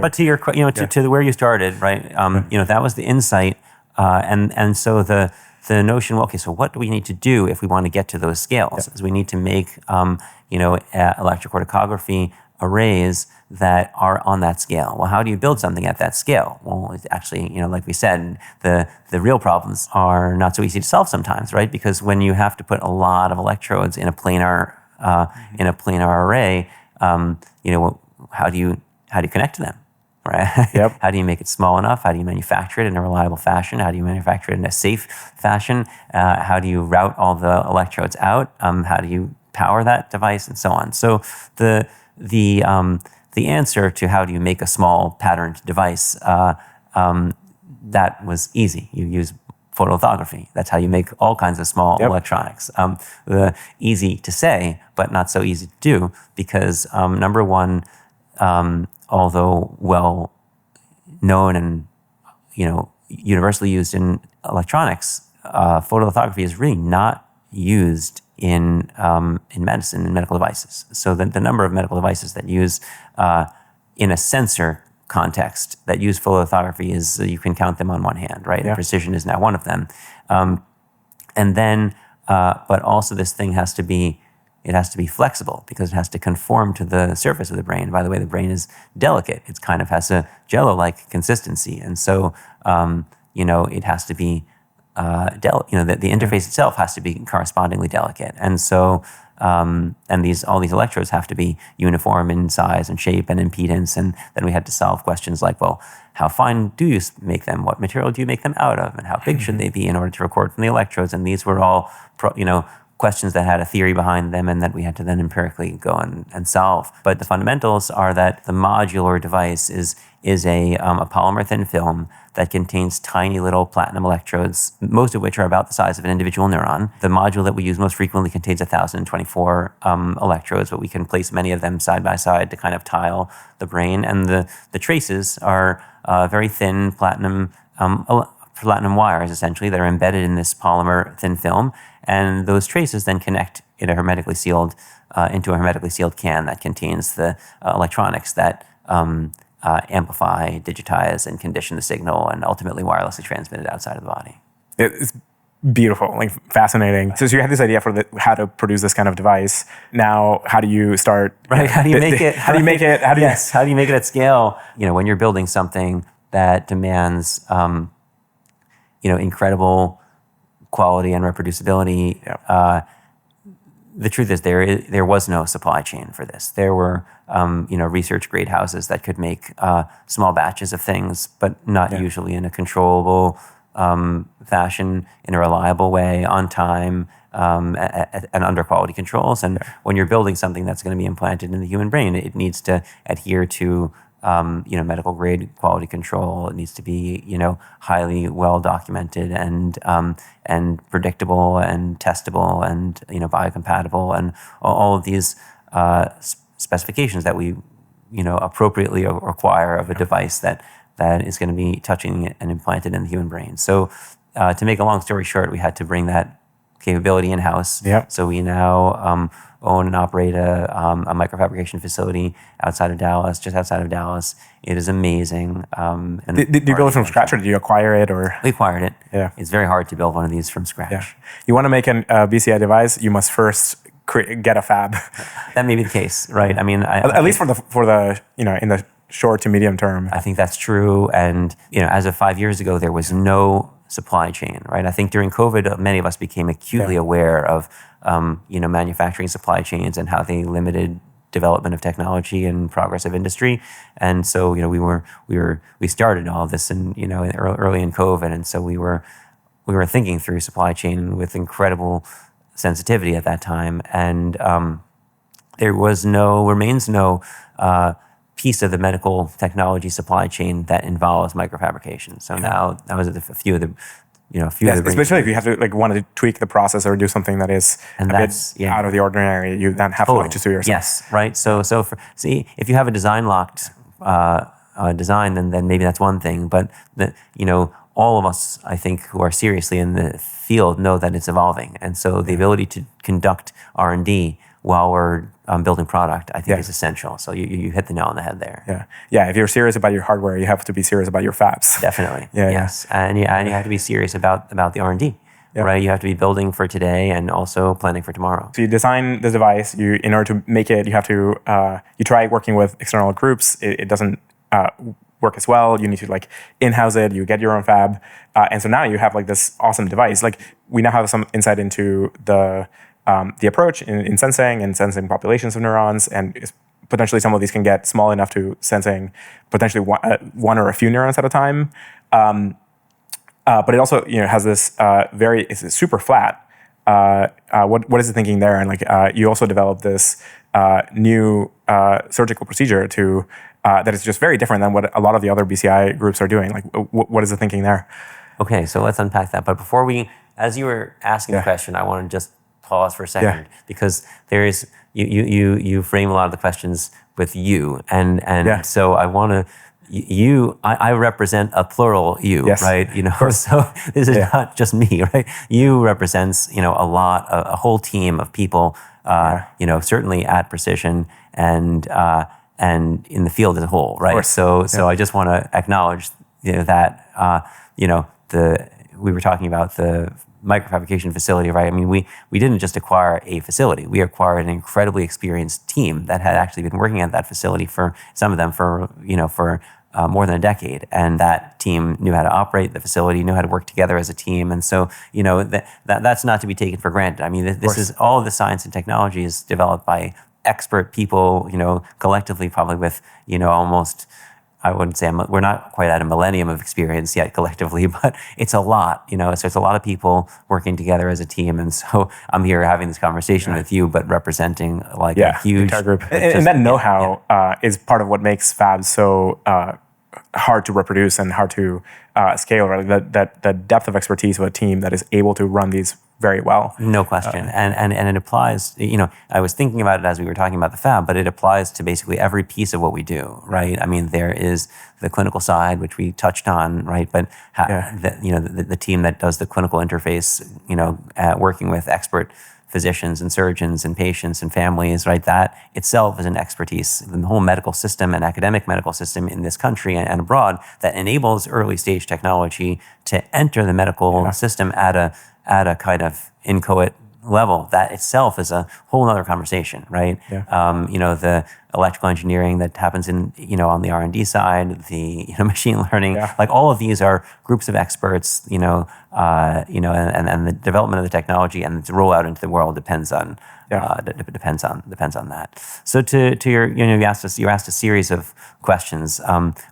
but to your, to where you started, right? That was the insight, and so the notion, well, okay, so what do we need to do if we want to get to those scales? Is we need to make, electrocorticography arrays that are on that scale. Well, how do you build something at that scale? Well, it's actually, like we said, the real problems are not so easy to solve sometimes, right? Because when you have to put a lot of electrodes in a planar array, how do you connect to them, right? Yep. How do you make it small enough? How do you manufacture it in a reliable fashion? How do you manufacture it in a safe fashion? How do you route all the electrodes out? How do you power that device, and so on? So the answer to how do you make a small patterned device, that was easy. You use photolithography. That's how you make all kinds of small electronics. Easy to say, but not so easy to do, because number one, although well known and universally used in electronics, photolithography is really not used in medicine, in medical devices. So the number of medical devices that use in a sensor context that use photolithography is, you can count them on one hand, right? Yeah. Precision is now one of them. And then, but also this thing has to be flexible, because it has to conform to the surface of the brain. By the way, the brain is delicate. It kind of has a jello-like consistency. And so, it has to be the interface itself has to be correspondingly delicate. And so, and all these electrodes have to be uniform in size and shape and impedance. And then we had to solve questions like, well, how fine do you make them? What material do you make them out of? And how big should they be in order to record from the electrodes? And these were all, questions that had a theory behind them, and that we had to then empirically go and solve. But the fundamentals are that the modular device is a polymer thin film that contains tiny little platinum electrodes, most of which are about the size of an individual neuron. The module that we use most frequently contains 1,024 electrodes, but we can place many of them side by side to kind of tile the brain. And the traces are very thin platinum wires, essentially, that are embedded in this polymer thin film. And those traces then connect in a hermetically sealed into a hermetically sealed can that contains the electronics that amplify, digitize, and condition the signal, and ultimately wirelessly transmit it outside of the body. It's beautiful, like fascinating. So you had this idea for how to produce this kind of device. Now, how do you start? Right? How do you make it? How do you make it? How do you make it at scale? When you're building something that demands, incredible quality and reproducibility. The truth is there was no supply chain for this. There were research grade houses that could make small batches of things, but not usually in a controllable fashion, in a reliable way, on time, and under quality controls. And when you're building something that's going to be implanted in the human brain, it needs to adhere to medical grade quality control. It needs to be, highly well documented and predictable and testable and, biocompatible, and all of these specifications that we, appropriately require of a device that is going to be touching and implanted in the human brain. So to make a long story short, we had to bring that capability in-house. Yep. So we now own and operate a microfabrication facility just outside of Dallas. It is amazing. Did you build it from scratch, or did you acquire it? Or we acquired it. Yeah. It's very hard to build one of these from scratch. Yeah. You want to make a BCI device, you must first get a fab. That may be the case, right? I mean, at least for the in the short to medium term. I think that's true. And as of 5 years ago, there was no supply chain, right? I think during COVID, many of us became acutely aware of manufacturing supply chains and how they limited development of technology and progress of industry. And so we started all of this early in COVID, and so we were thinking through supply chain with incredible sensitivity at that time. And there remains no piece of the medical technology supply chain that involves microfabrication. So now that was a few of the a few Yes, of the brain especially if you have to want to tweak the process or do something that is And a that's- bit out of the ordinary. You then have to just do it yourself. Yes, right. So see, if you have a design locked design, then maybe that's one thing. But all of us, I think, who are seriously in the field know that it's evolving, and so the ability to conduct R&D while we're building product, I think, is essential. So you hit the nail on the head there. Yeah. If you're serious about your hardware, you have to be serious about your fabs. Definitely. Yes, and you have to be serious about the R&D. Yeah. Right, you have to be building for today and also planning for tomorrow. So you design the device. In order to make it, you have to you try working with external groups. It doesn't work as well. You need to in-house it. You get your own fab, and so now you have this awesome device. We now have some insight into the approach in sensing populations of neurons, and potentially some of these can get small enough to sensing potentially one or a few neurons at a time. But it also has this it's super flat. What is the thinking there? And you also developed this new surgical procedure that is just very different than what a lot of the other BCI groups are doing. What is the thinking there? Okay, so let's unpack that. But before as you were asking the question, I want to just pause for a second because there is you frame a lot of the questions with you, and so I want to. I represent a plural you, right? So this is not just me, right? You represents, a whole team of people, certainly at Precision and in the field as a whole, right? So I just want to acknowledge, that, we were talking about the microfabrication facility, right? I mean, we didn't just acquire a facility. We acquired an incredibly experienced team that had actually been working at that facility for some of them for more than a decade, and that team knew how to operate the facility, knew how to work together as a team, and so that's not to be taken for granted. I mean, this is all of the science and technology is developed by expert people, collectively, probably with almost. I wouldn't say we're not quite at a millennium of experience yet collectively, but it's a lot, So it's a lot of people working together as a team, and so I'm here having this conversation with you, but representing a huge entire group. And that know-how is part of what makes fabs so hard to reproduce and hard to scale. Right, that depth of expertise of a team that is able to run these very well. No question. And it applies, I was thinking about it as we were talking about the fab, but it applies to basically every piece of what we do, right? I mean, there is the clinical side, which we touched on, right? But the team that does the clinical interface, working with expert physicians and surgeons and patients and families, right? That itself is an expertise in the whole medical system and academic medical system in this country and abroad that enables early stage technology to enter the medical system at a kind of inchoate level. That itself is a whole other conversation, right? The electrical engineering that happens in, on the R&D side, the machine learning, all of these are groups of experts, and the development of the technology and its rollout into the world depends on that. So to your, you asked a series of questions,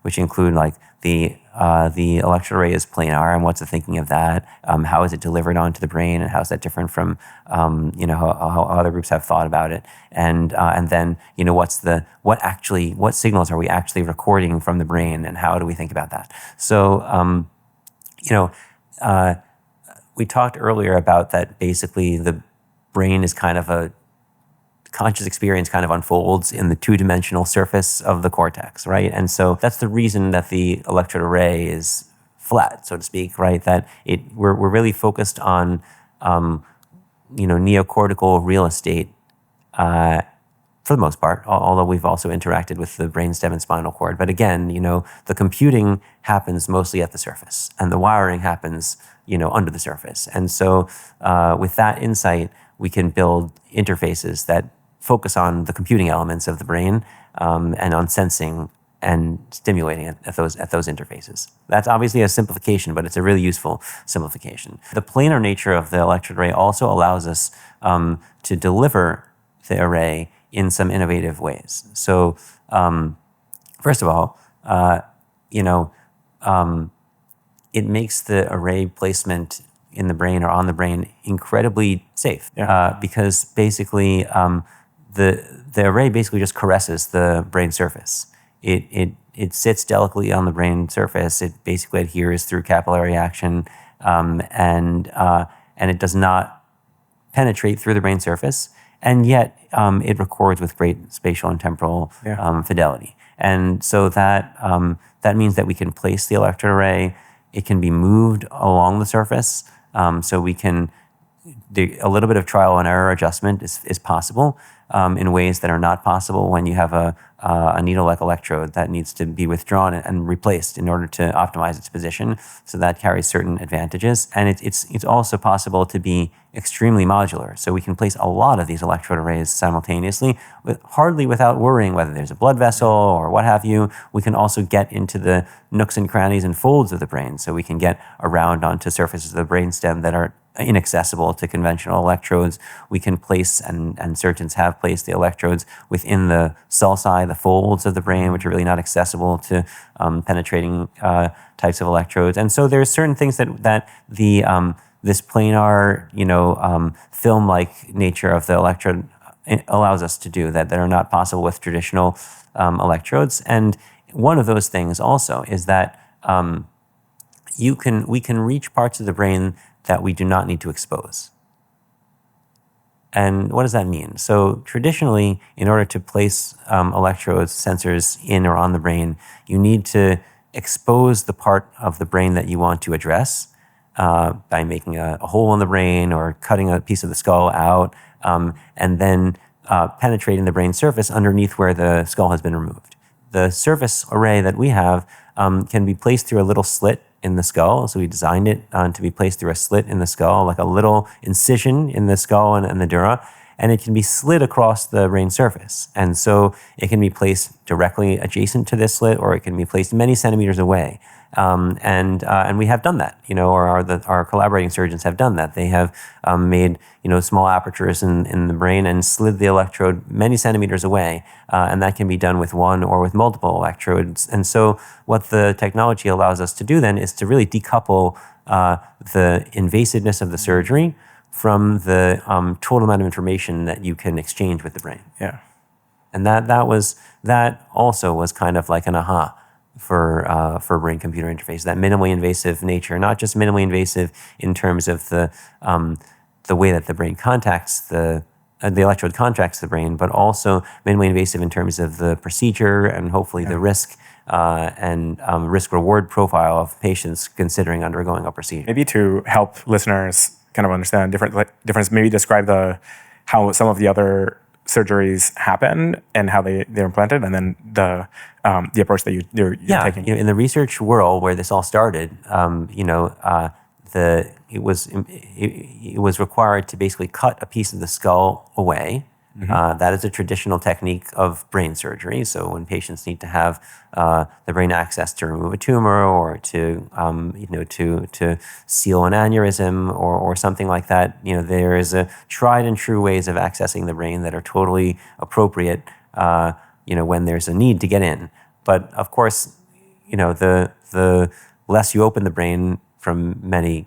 which include the electrode array is planar, and what's the thinking of that? How is it delivered onto the brain, and how is that different from how other groups have thought about it? And then what signals are we actually recording from the brain, and how do we think about that? So we talked earlier about that. Basically, the brain is kind of a conscious experience kind of unfolds in the two-dimensional surface of the cortex, right? And so that's the reason that the electrode array is flat, so to speak, right? That we're really focused on neocortical real estate for the most part, although we've also interacted with the brainstem and spinal cord. But again, the computing happens mostly at the surface, and the wiring happens under the surface. And so with that insight, we can build interfaces that focus on the computing elements of the brain and on sensing and stimulating at those interfaces. That's obviously a simplification, but it's a really useful simplification. The planar nature of the electrode array also allows us to deliver the array in some innovative ways. So first of all, it makes the array placement in the brain or on the brain incredibly safe because basically the array basically just caresses the brain surface. It sits delicately on the brain surface. It basically adheres through capillary action and it does not penetrate through the brain surface, and yet it records with great spatial and temporal fidelity. And so that means that we can place the electrode array. It can be moved along the surface, so we can a little bit of trial and error adjustment is possible in ways that are not possible when you have a needle-like electrode that needs to be withdrawn and replaced in order to optimize its position. So that carries certain advantages. And it's also possible to be extremely modular. So we can place a lot of these electrode arrays simultaneously, hardly without worrying whether there's a blood vessel or what have you. We can also get into the nooks and crannies and folds of the brain. So we can get around onto surfaces of the brainstem that are inaccessible to conventional electrodes. We can place, and surgeons have placed the electrodes within the sulci, the folds of the brain, which are really not accessible to penetrating types of electrodes. And so there's certain things that the this planar, film-like nature of the electrode allows us to do that are not possible with traditional electrodes. And one of those things also is that we can reach parts of the brain that we do not need to expose. And what does that mean? So traditionally, in order to place electrodes, sensors in or on the brain, you need to expose the part of the brain that you want to address by making a hole in the brain or cutting a piece of the skull out, and then penetrating the brain surface underneath where the skull has been removed. The surface array that we have can be placed through a little slit in the skull. So we designed it to be placed through a slit in the skull, like a little incision in the skull and the dura, and it can be slid across the brain surface. And so it can be placed directly adjacent to this slit, or it can be placed many centimeters away. And we have done that, or our collaborating surgeons have done that. They have made, small apertures in the brain and slid the electrode many centimeters away. And that can be done with one or with multiple electrodes. And so what the technology allows us to do then is to really decouple the invasiveness of the surgery from the total amount of information that you can exchange with the brain. Yeah. And that also was kind of like an aha for brain-computer interface, that minimally invasive nature, not just minimally invasive in terms of the way that the brain contacts the electrode contacts the brain, but also minimally invasive in terms of the procedure and hopefully the risk and risk-reward profile of patients considering undergoing a procedure. Maybe to help listeners kind of understand difference, maybe describe how some of the other surgeries happen and how they're implanted, and then the approach that you're taking. In the research world where this all started, it was required to basically cut a piece of the skull away. Mm-hmm. That is a traditional technique of brain surgery. So when patients need to have the brain access to remove a tumor or to seal an aneurysm or something like that, there is a tried and true ways of accessing the brain that are totally appropriate. When there's a need to get in. But of course, the less you open the brain from many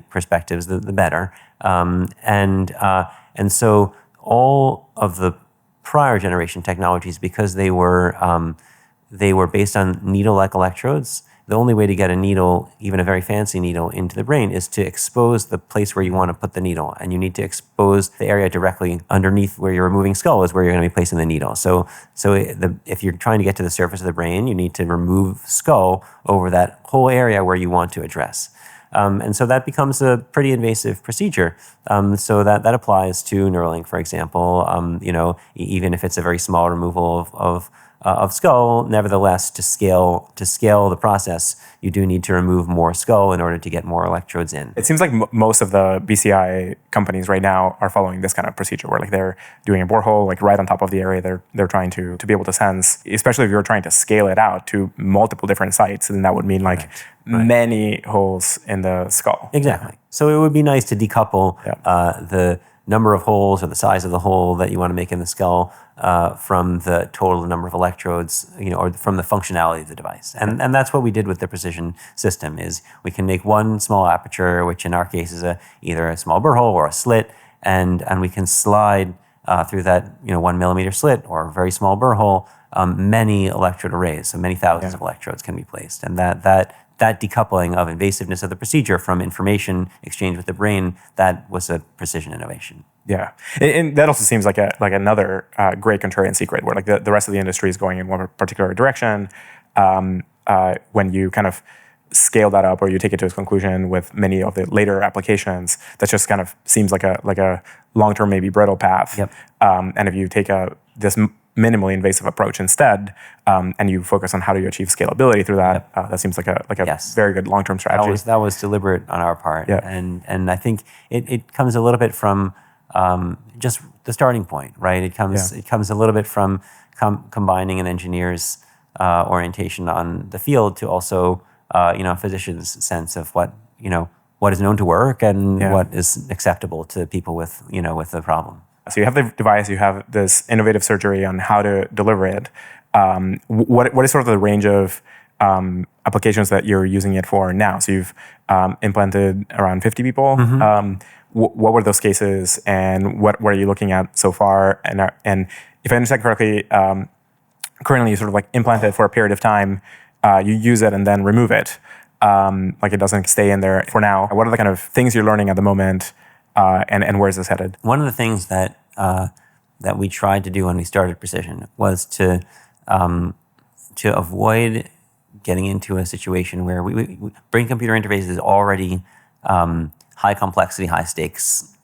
perspectives, the better. And so all of the prior generation technologies, because they were based on needle-like electrodes, the only way to get a needle, even a very fancy needle, into the brain is to expose the place where you want to put the needle. And you need to expose the area directly underneath where you're removing skull is where you're going to be placing the needle. So if you're trying to get to the surface of the brain, you need to remove skull over that whole area where you want to address. And so that becomes a pretty invasive procedure. So that applies to Neuralink, for example. Even if it's a very small removal of skull, nevertheless, to scale the process, you do need to remove more skull in order to get more electrodes in. It seems like most of the BCI companies right now are following this kind of procedure, where they're doing a borehole right on top of the area they're trying to be able to sense. Especially if you're trying to scale it out to multiple different sites, then that would mean many holes in the skull. Exactly. So it would be nice to decouple the number of holes or the size of the hole that you want to make in the skull from the total number of electrodes, or from the functionality of the device. And that's what we did with the Precision system. Is we can make one small aperture, which in our case is either a small borehole or a slit, and we can slide through that 1 millimeter slit or a very small borehole many electrode arrays, so many thousands of electrodes can be placed. And that decoupling of invasiveness of the procedure from information exchange with the brain, that was a precision innovation. Yeah, and that also seems like another great contrarian secret, where like the rest of the industry is going in one particular direction. When you kind of scale that up, or you take it to its conclusion with many of the later applications, that just kind of seems like a long-term, maybe brittle path. Yep. And if you take this minimally invasive approach instead, and you focus on how do you achieve scalability through that, that seems like a very good long-term strategy. That was deliberate on our part. Yeah. And I think it comes a little bit from just the starting point, right? It comes a little bit from combining an engineer's orientation on the field to also a physician's sense of what is known to work and what is acceptable to people with the problem. So you have the device, you have this innovative surgery on how to deliver it. What is sort of the range of applications that you're using it for now? So you've implanted around 50 people. Mm-hmm. What were those cases, and what are you looking at so far? And if I understand correctly, currently you sort of like implant it for a period of time, you use it and then remove it. Like it doesn't stay in there for now. What are the kind of things you're learning at the moment? And where is this headed? One of the things that we tried to do when we started Precision was to avoid getting into a situation where brain-computer interface is already high complexity, high stakes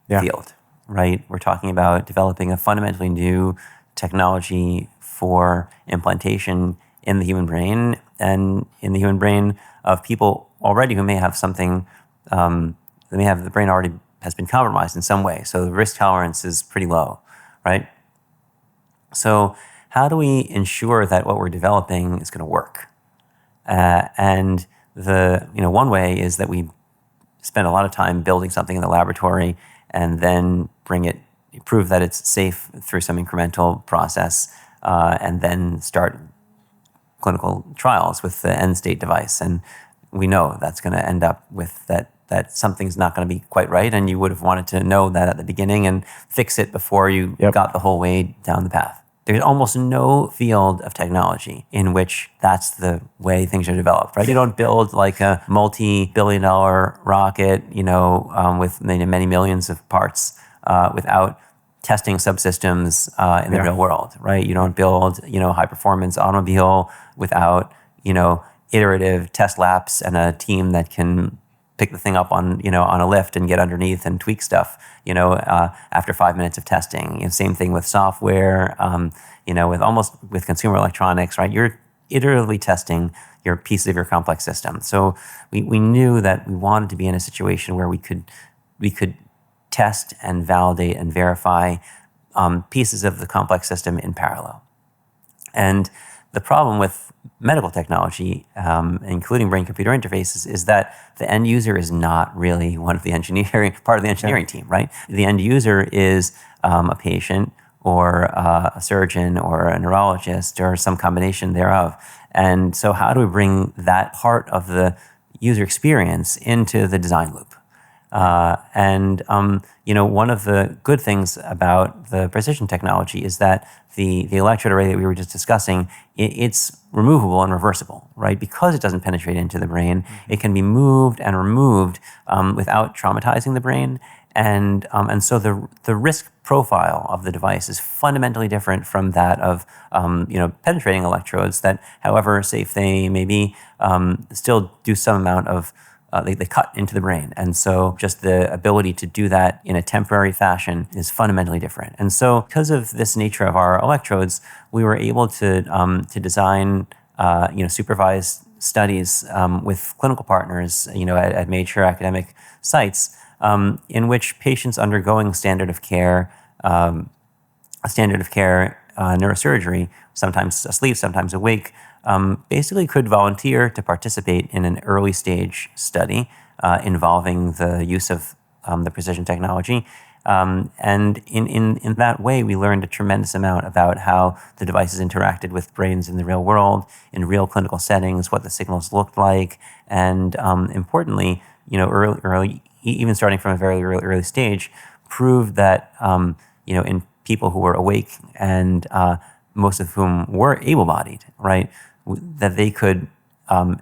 field, right? We're talking about developing a fundamentally new technology for implantation in the human brain, and in the human brain of people already who may have something. They may have the brain already has been compromised in some way, so the risk tolerance is pretty low, right? So how do we ensure that what we're developing is going to work? And one way is that we spend a lot of time building something in the laboratory and then prove that it's safe through some incremental process, and then start clinical trials with the end state device. And we know that's going to end up with that something's not going to be quite right, and you would have wanted to know that at the beginning and fix it before you got the whole way down the path. There's almost no field of technology in which that's the way things are developed, right? You don't build like a multi-billion-dollar rocket, with many millions of parts without testing subsystems in the real world, right? You don't build, high-performance automobile without, iterative test laps and a team that can pick the thing up on a lift and get underneath and tweak stuff, after 5 minutes of testing. Same thing with software, with consumer electronics, right? You're iteratively testing your piece of your complex system. So we knew that we wanted to be in a situation where we could test and validate and verify pieces of the complex system in parallel. And the problem with medical technology, including brain-computer interfaces, is that the end user is not really part of the engineering team, right? The end user is a patient or a surgeon or a neurologist or some combination thereof. And so how do we bring that part of the user experience into the design loop? One of the good things about the precision technology is that the electrode array that we were just discussing, it's removable and reversible, right? Because it doesn't penetrate into the brain, it can be moved and removed without traumatizing the brain. And so the risk profile of the device is fundamentally different from that of penetrating electrodes that, however safe they may be, still do some amount of they cut into the brain. And so just the ability to do that in a temporary fashion is fundamentally different. And so because of this nature of our electrodes, we were able to design supervised studies with clinical partners at major academic sites in which patients undergoing standard of care neurosurgery, sometimes asleep, sometimes awake, basically could volunteer to participate in an early stage study involving the use of the precision technology. And in that way, we learned a tremendous amount about how the devices interacted with brains in the real world, in real clinical settings, what the signals looked like, and importantly, early, even starting from a very early stage, proved that in people who were awake and most of whom were able-bodied, right? That they could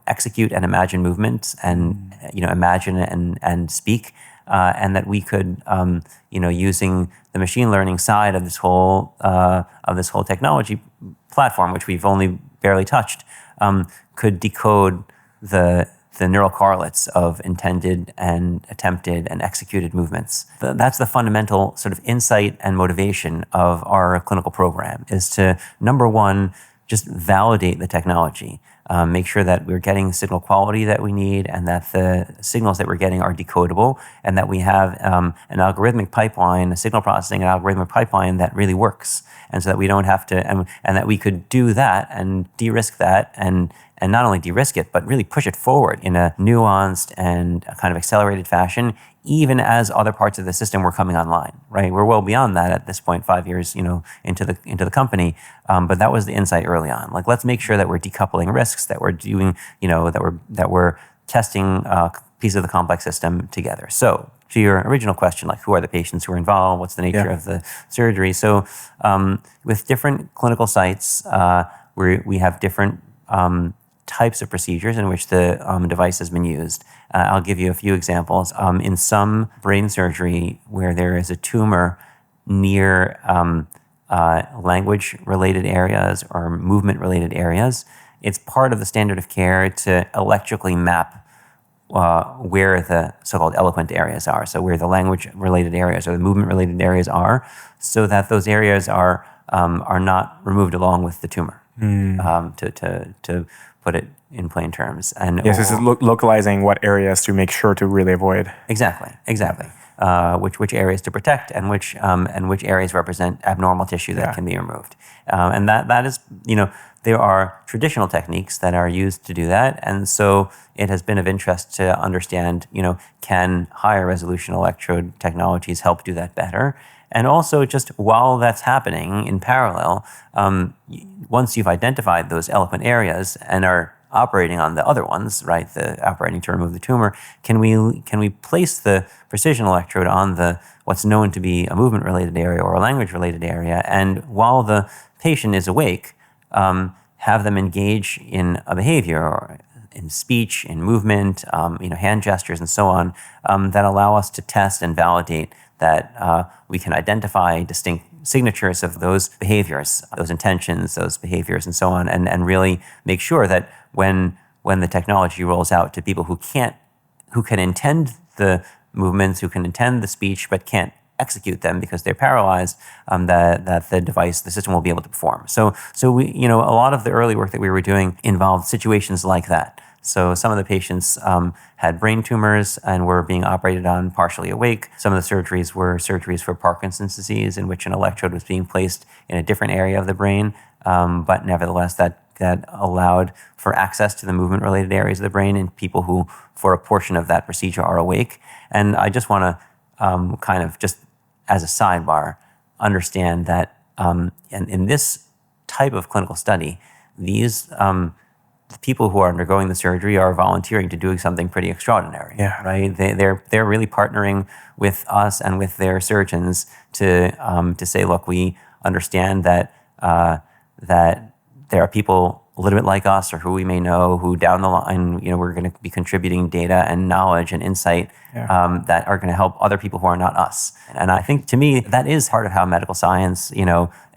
execute and imagine movements and imagine and speak, and that we could using the machine learning side of this whole technology platform, which we've only barely touched, could decode the neural correlates of intended and attempted and executed movements. That's the fundamental sort of insight and motivation of our clinical program, is to, number one, just validate the technology. Make sure that we're getting signal quality that we need, and that the signals that we're getting are decodable, and that we have an algorithmic pipeline, a signal processing and algorithmic pipeline that really works. And so that we don't have to, and that we could do that and de-risk that, and not only de-risk it, but really push it forward in a nuanced and a kind of accelerated fashion, even as other parts of the system were coming online, right? We're well beyond that at this point, 5 years, into the company. But that was the insight early on. Like, let's make sure that we're decoupling risks, that we're doing, that we're testing pieces of the complex system together. So, to your original question, like, who are the patients who are involved? What's the nature of the surgery? So, with different clinical sites, we have different types of procedures in which the device has been used. I'll give you a few examples. In some brain surgery where there is a tumor near language-related areas or movement-related areas, it's part of the standard of care to electrically map where the so-called eloquent areas are, so where the language-related areas or the movement-related areas are, so that those areas are not removed along with the tumor. To put it in plain terms, and yes, this is localizing what areas to make sure to really avoid. Exactly. Which areas to protect, and which areas represent abnormal tissue that can be removed, and that is, there are traditional techniques that are used to do that, and so it has been of interest to understand, can higher resolution electrode technologies help do that better? And also, just while that's happening in parallel, once you've identified those eloquent areas and are operating on the other ones, right, the operating to remove the tumor, can we place the precision electrode on the what's known to be a movement-related area or a language-related area, and while the patient is awake, have them engage in a behavior, or in speech, in movement, hand gestures, and so on, that allow us to test and validate that we can identify distinct signatures of those behaviors, those intentions, those behaviors, and so on, and really make sure that when the technology rolls out to people who can intend the movements, who can intend the speech, but can't execute them because they're paralyzed, that the device, the system will be able to perform. So we, a lot of the early work that we were doing involved situations like that. So some of the patients had brain tumors and were being operated on partially awake. Some of the surgeries were surgeries for Parkinson's disease, in which an electrode was being placed in a different area of the brain, but nevertheless that allowed for access to the movement-related areas of the brain in people who, for a portion of that procedure, are awake. And I just want to kind of, just as a sidebar, understand that in this type of clinical study, these the people who are undergoing the surgery are volunteering to doing something pretty extraordinary. Yeah. Right? They're really partnering with us and with their surgeons to say, look, we understand that that there are people a little bit like us, or who we may know, who down the line, we're going to be contributing data and knowledge and insight that are going to help other people who are not us. And I think, to me, that is part of how medical science,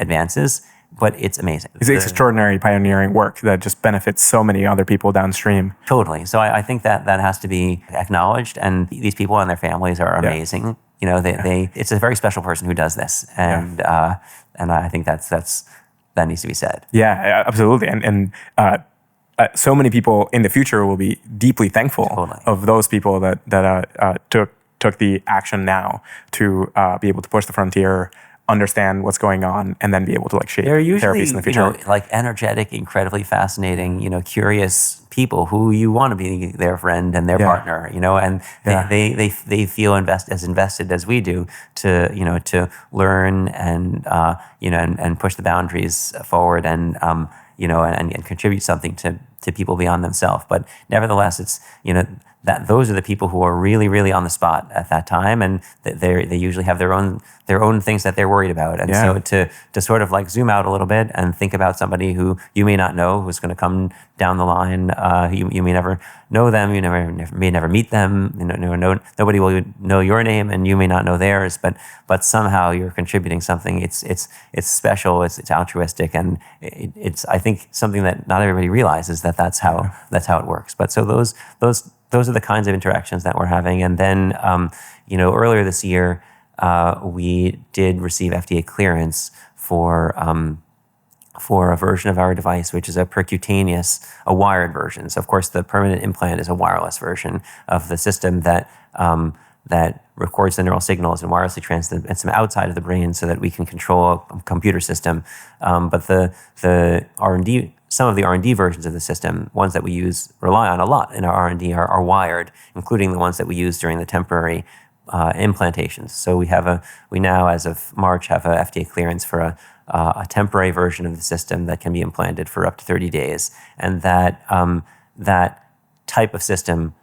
advances. But it's amazing. It's extraordinary pioneering work that just benefits so many other people downstream. Totally. So I think that has to be acknowledged, and these people and their families are amazing. It's a very special person who does this, and I think that needs to be said. Yeah, absolutely. And so many people in the future will be deeply thankful of those people that took the action now to be able to push the frontier, understand what's going on, and then be able to shape they're usually, therapies in the future. Energetic, incredibly fascinating, curious people who you want to be their friend and their partner, and they feel as invested as we do to learn and and push the boundaries forward and and contribute something to to people beyond themselves. But nevertheless, it's, that those are the people who are really, really on the spot at that time, and they usually have their own things that they're worried about. And so to sort of like zoom out a little bit and think about somebody who you may not know, who's going to come down the line, you may never know them, you may never meet them, nobody will know your name, and you may not know theirs, but somehow you're contributing something. It's special, it's altruistic, and it's I think something that not everybody realizes that's how it works. But so those are the kinds of interactions that we're having. And then, earlier this year, we did receive FDA clearance for a version of our device, which is a percutaneous, a wired version. So, of course, the permanent implant is a wireless version of the system that records the neural signals and wirelessly transmits them outside of the brain so that we can control a computer system. But the R&D, some of the R&D versions of the system, ones that we rely on a lot in our R&D, are wired, including the ones that we use during the temporary implantations. So we now, as of March, have a FDA clearance for a temporary version of the system that can be implanted for up to 30 days, and that type of system,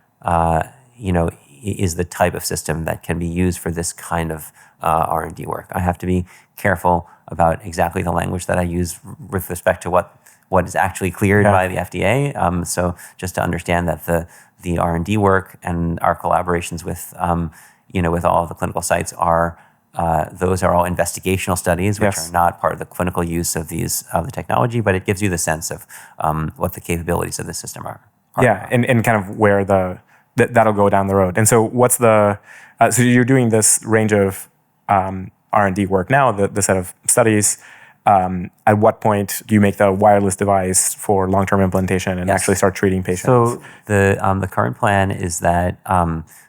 is the type of system that can be used for this kind of R&D work. I have to be careful about exactly the language that I use with respect to what is actually cleared by the FDA. So just to understand that the R&D work and our collaborations with with all of the clinical sites those are all investigational studies, which are not part of the clinical use of the technology, but it gives you the sense of what the capabilities of the system are. And kind of where that'll go down the road. And so what's so you're doing this range of R&D work now, the set of studies. At what point do you make the wireless device for long-term implantation and actually start treating patients? So the current plan is that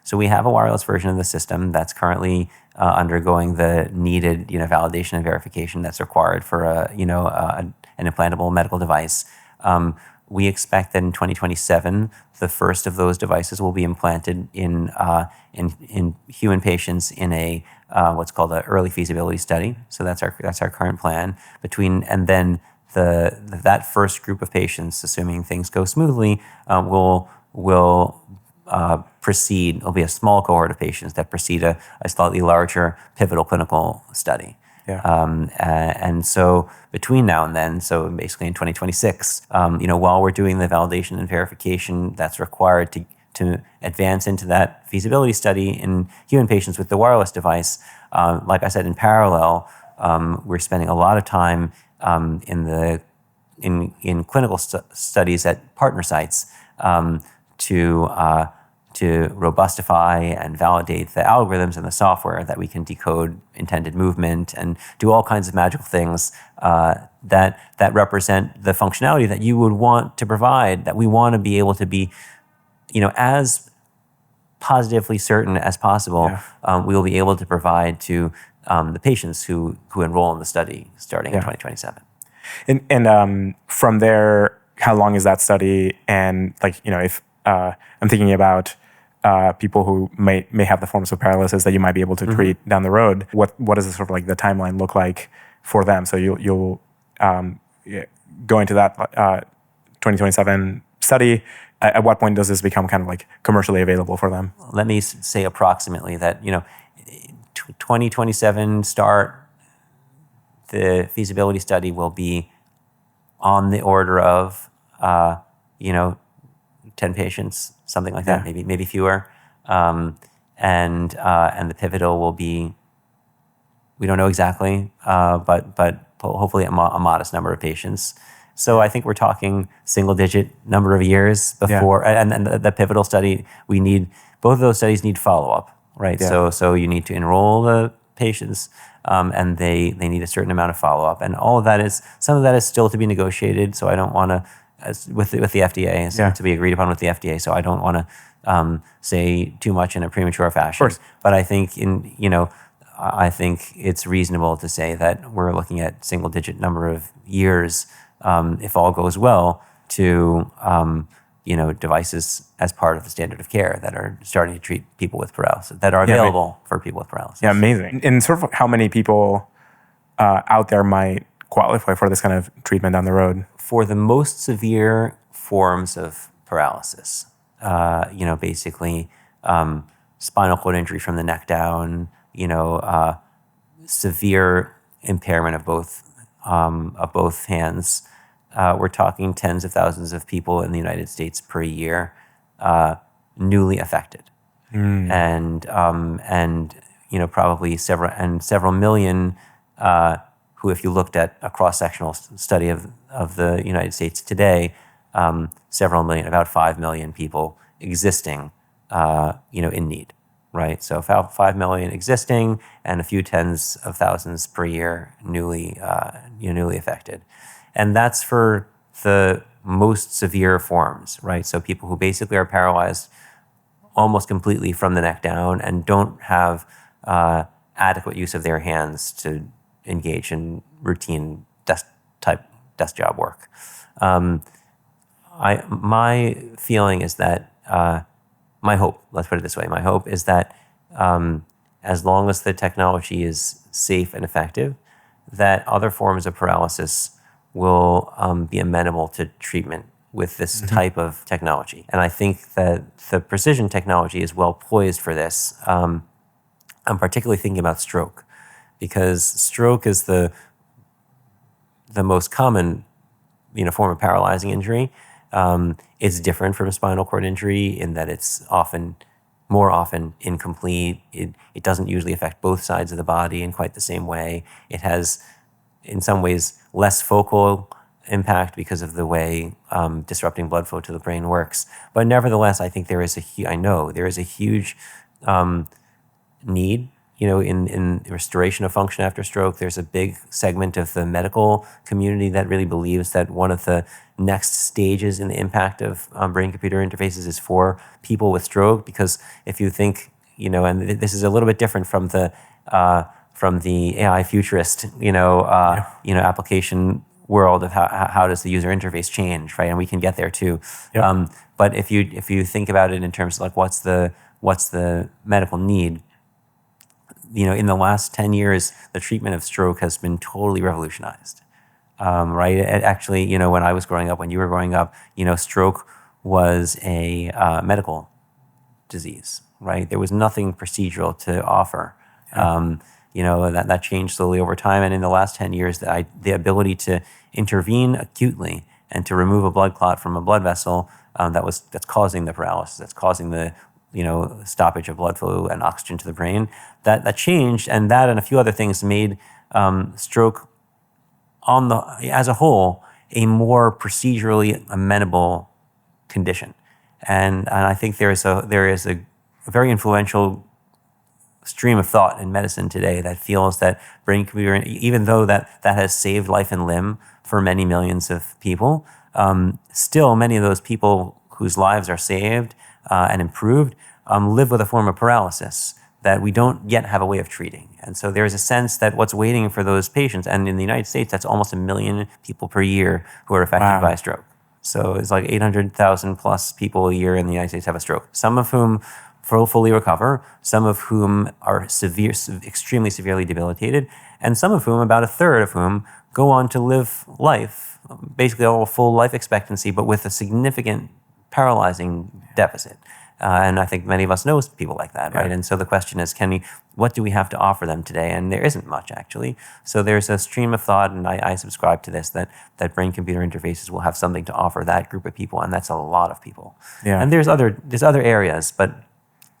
so we have a wireless version of the system that's currently undergoing the needed validation and verification that's required for an implantable medical device. We expect that in 2027, the first of those devices will be implanted in human patients in a what's called an early feasibility study. So that's our current plan. And then that first group of patients, assuming things go smoothly, will proceed. It'll be a small cohort of patients that proceed a slightly larger pivotal clinical study. And so between now and then, so basically in 2026, while we're doing the validation and verification that's required to advance into that feasibility study in human patients with the wireless device, like I said, in parallel, we're spending a lot of time in clinical studies at partner sites to robustify and validate the algorithms and the software that we can decode intended movement and do all kinds of magical things that represent the functionality that you would want to provide, that we want to be able to be, as positively certain as possible, we will be able to provide to the patients who enroll in the study starting in 2027. And from there, how long is that study? And if I'm thinking about people who may have the forms of paralysis that you might be able to treat down the road, what does the sort of the timeline look like for them? So you'll go into that 2027 study. At what point does this become kind of commercially available for them? Let me say approximately that 2027 start. The feasibility study will be on the order of 10 patients, something like that, maybe fewer, and the pivotal will be, we don't know exactly, but hopefully a modest number of patients. So I think we're talking single-digit number of years before, and the pivotal study, both of those studies need follow-up, right? Yeah. So you need to enroll the patients, and they need a certain amount of follow-up, and some of that is still to be negotiated. So I don't want to, with the FDA, to be agreed upon with the FDA. So I don't want to say too much in a premature fashion. Of course. But I think I think it's reasonable to say that we're looking at single-digit number of years, if all goes well, to devices as part of the standard of care that are starting to treat people with paralysis, that are available for people with paralysis. Yeah, amazing. And sort of how many people out there might qualify for this kind of treatment down the road? For the most severe forms of paralysis. Basically spinal cord injury from the neck down, severe impairment of both hands. We're talking tens of thousands of people in the United States per year newly affected, and probably several million who, if you looked at a cross-sectional study of the United States today, several million, about 5 million people existing, in need, right? So about 5 million existing, and a few tens of thousands per year newly affected, and that's for the most severe forms, right? So people who basically are paralyzed almost completely from the neck down and don't have adequate use of their hands to engage in routine desk job work. My feeling is that my hope, let's put it this way, my hope is that as long as the technology is safe and effective, that other forms of paralysis will be amenable to treatment with this type of technology. And I think that the precision technology is well poised for this. I'm particularly thinking about stroke, because stroke is the most common form of paralyzing injury. It's different from spinal cord injury in that it's more often incomplete. It doesn't usually affect both sides of the body in quite the same way. It has, in some ways, less focal impact because of the way disrupting blood flow to the brain works. But nevertheless, I think there is a huge need. In restoration of function after stroke, there's a big segment of the medical community that really believes that one of the next stages in the impact of brain-computer interfaces is for people with stroke. Because if you think, and this is a little bit different from the AI futurist, application world of how does the user interface change, right? And we can get there too. Yep. But if you think about it in terms of like what's the medical need. In the last 10 years, the treatment of stroke has been totally revolutionized, right? Actually, when I was growing up, when you were growing up, stroke was a medical disease, right? There was nothing procedural to offer. That changed slowly over time. And in the last 10 years, the ability to intervene acutely and to remove a blood clot from a blood vessel that's causing the paralysis, that's causing the stoppage of blood flow and oxygen to the brain, that changed, and that and a few other things made stroke as a whole a more procedurally amenable condition. And I think there is a very influential stream of thought in medicine today that feels that brain-computer, even though that has saved life and limb for many millions of people, still many of those people whose lives are saved and improved live with a form of paralysis that we don't yet have a way of treating. And so there's a sense that what's waiting for those patients, and in the United States, that's almost 1 million people per year who are affected by stroke. So it's like 800,000 plus people a year in the United States have a stroke, some of whom fully recover, some of whom are extremely severely debilitated, and some of whom, about a third of whom, go on to live life, basically a full life expectancy, but with a significant paralyzing deficit. And I think many of us know people like that, right? And so the question is, what do we have to offer them today? And there isn't much, actually. So there's a stream of thought, and I subscribe to this, that brain-computer interfaces will have something to offer that group of people, and that's a lot of people. Yeah. And there's other areas, but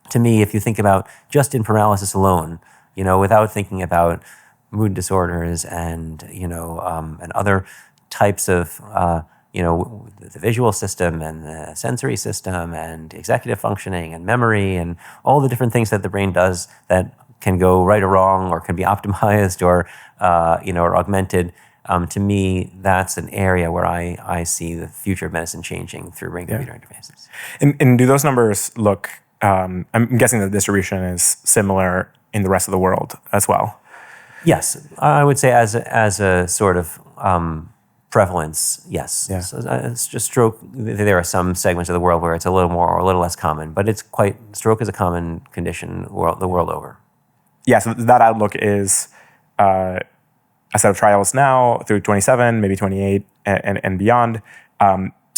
to me, if you think about just in paralysis alone, without thinking about mood disorders and other types of the visual system and the sensory system and executive functioning and memory and all the different things that the brain does that can go right or wrong or can be optimized or augmented. To me, that's an area where I see the future of medicine changing through brain-computer interfaces. And do those numbers look? I'm guessing the distribution is similar in the rest of the world as well. Yes, I would say as a sort of prevalence, yes. Yeah. So it's just stroke. There are some segments of the world where it's a little more or a little less common, but stroke is a common condition the world over. Yeah, so that outlook is a set of trials now through 27, maybe 28 and beyond.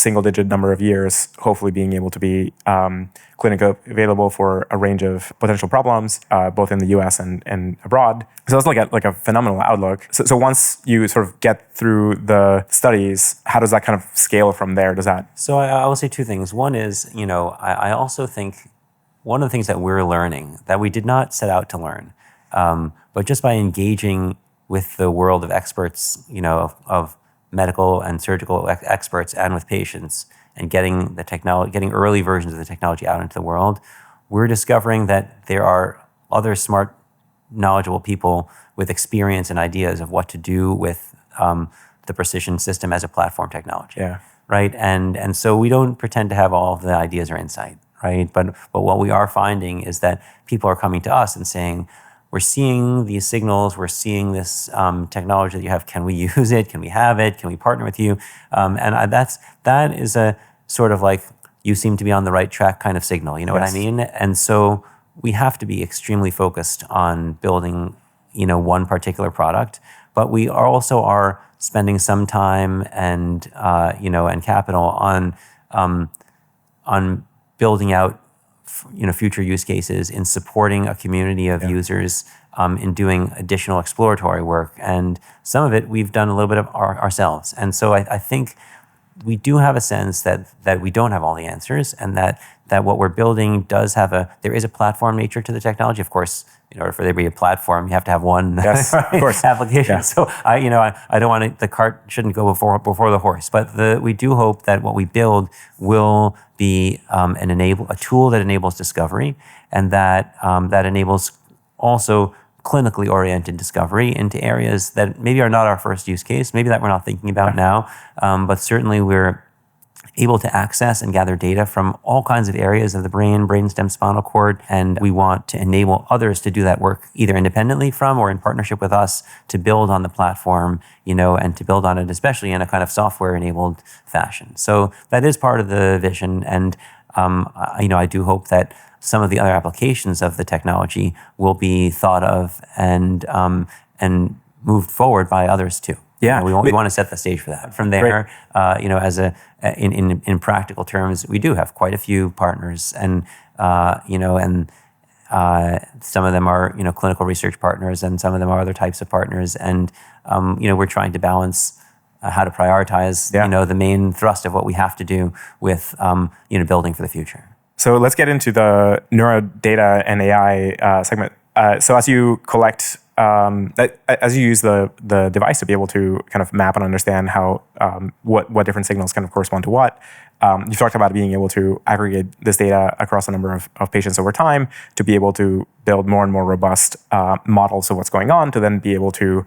single-digit number of years, hopefully being able to be clinically available for a range of potential problems, both in the U.S. and abroad. So that's like a phenomenal outlook. So once you sort of get through the studies, how does that kind of scale from there? So I will say two things. One is, I also think one of the things that we're learning that we did not set out to learn, but just by engaging with the world of experts, of medical and surgical experts and with patients, and getting early versions of the technology out into the world, we're discovering that there are other smart, knowledgeable people with experience and ideas of what to do with the precision system as a platform technology. Yeah. Right. And so we don't pretend to have all of the ideas or insight, right? But what we are finding is that people are coming to us and saying, we're seeing these signals, we're seeing this technology that you have. Can we use it? Can we have it? Can we partner with you? That is a sort of like, you seem to be on the right track kind of signal. You know what I mean? And so we have to be extremely focused on building, one particular product, but we also are spending some time and and capital on building out future use cases, in supporting a community of users, in doing additional exploratory work. And some of it we've done a little bit of ourselves. And so I think we do have a sense that we don't have all the answers, and that what we're building there is a platform nature to the technology. Of course, in order for there to be a platform, you have to have one of course. application. Yeah. So I don't want to, the cart shouldn't go before the horse, but we do hope that what we build will be a tool that enables discovery, and that enables also clinically oriented discovery into areas that maybe are not our first use case, maybe that we're not thinking about now, but certainly we're able to access and gather data from all kinds of areas of the brain, brainstem, spinal cord, and we want to enable others to do that work either independently from or in partnership with us to build on the platform, and to build on it, especially in a kind of software-enabled fashion. So that is part of the vision, and I do hope that some of the other applications of the technology will be thought of and moved forward by others too. Yeah, we want to set the stage for that. From there, as in practical terms, we do have quite a few partners, and some of them are clinical research partners, and some of them are other types of partners, and we're trying to balance how to prioritize the main thrust of what we have to do with building for the future. So let's get into the neuro data and AI segment. So as you collect, as you use the device to be able to kind of map and understand how what different signals kind of correspond to what, you've talked about being able to aggregate this data across a number of patients over time to be able to build more and more robust models of what's going on, to then be able to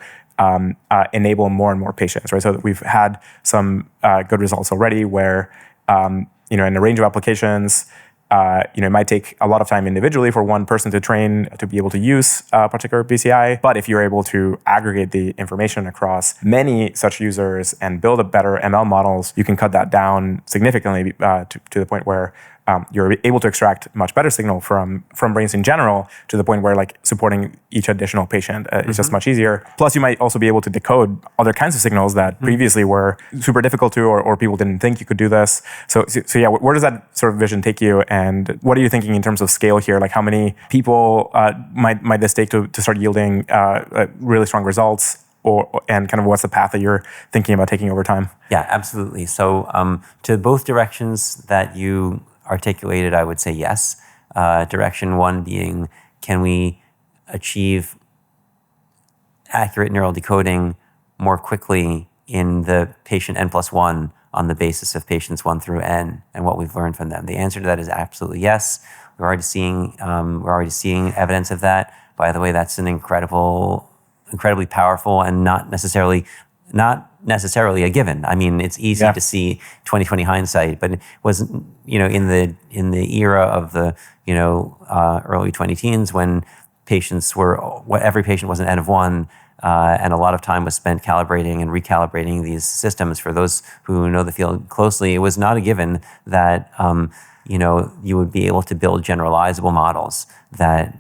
enable more and more patients, right? So that we've had some good results already where, in a range of applications, it might take a lot of time individually for one person to train to be able to use a particular BCI. But if you're able to aggregate the information across many such users and build a better ML models, you can cut that down significantly to the point where you're able to extract much better signal from brains in general, to the point where like supporting each additional patient is just much easier. Plus, you might also be able to decode other kinds of signals that previously were super difficult to, or people didn't think you could do this. So yeah, where does that sort of vision take you? And what are you thinking in terms of scale here? Like how many people might this take to start yielding really strong results? And kind of what's the path that you're thinking about taking over time? Yeah, absolutely. So to both directions that you articulated, I would say yes. Direction one being, can we achieve accurate neural decoding more quickly in the patient N+1 on the basis of patients 1 through N and what we've learned from them? The answer to that is absolutely yes. We're already seeing evidence of that. By the way, that's an incredibly powerful and not necessarily a given. I mean, it's easy to see 20/20 hindsight, but it wasn't, in the era of the, early 2010s when every patient was an N of 1, and a lot of time was spent calibrating and recalibrating these systems. For those who know the field closely, it was not a given that, you would be able to build generalizable models that,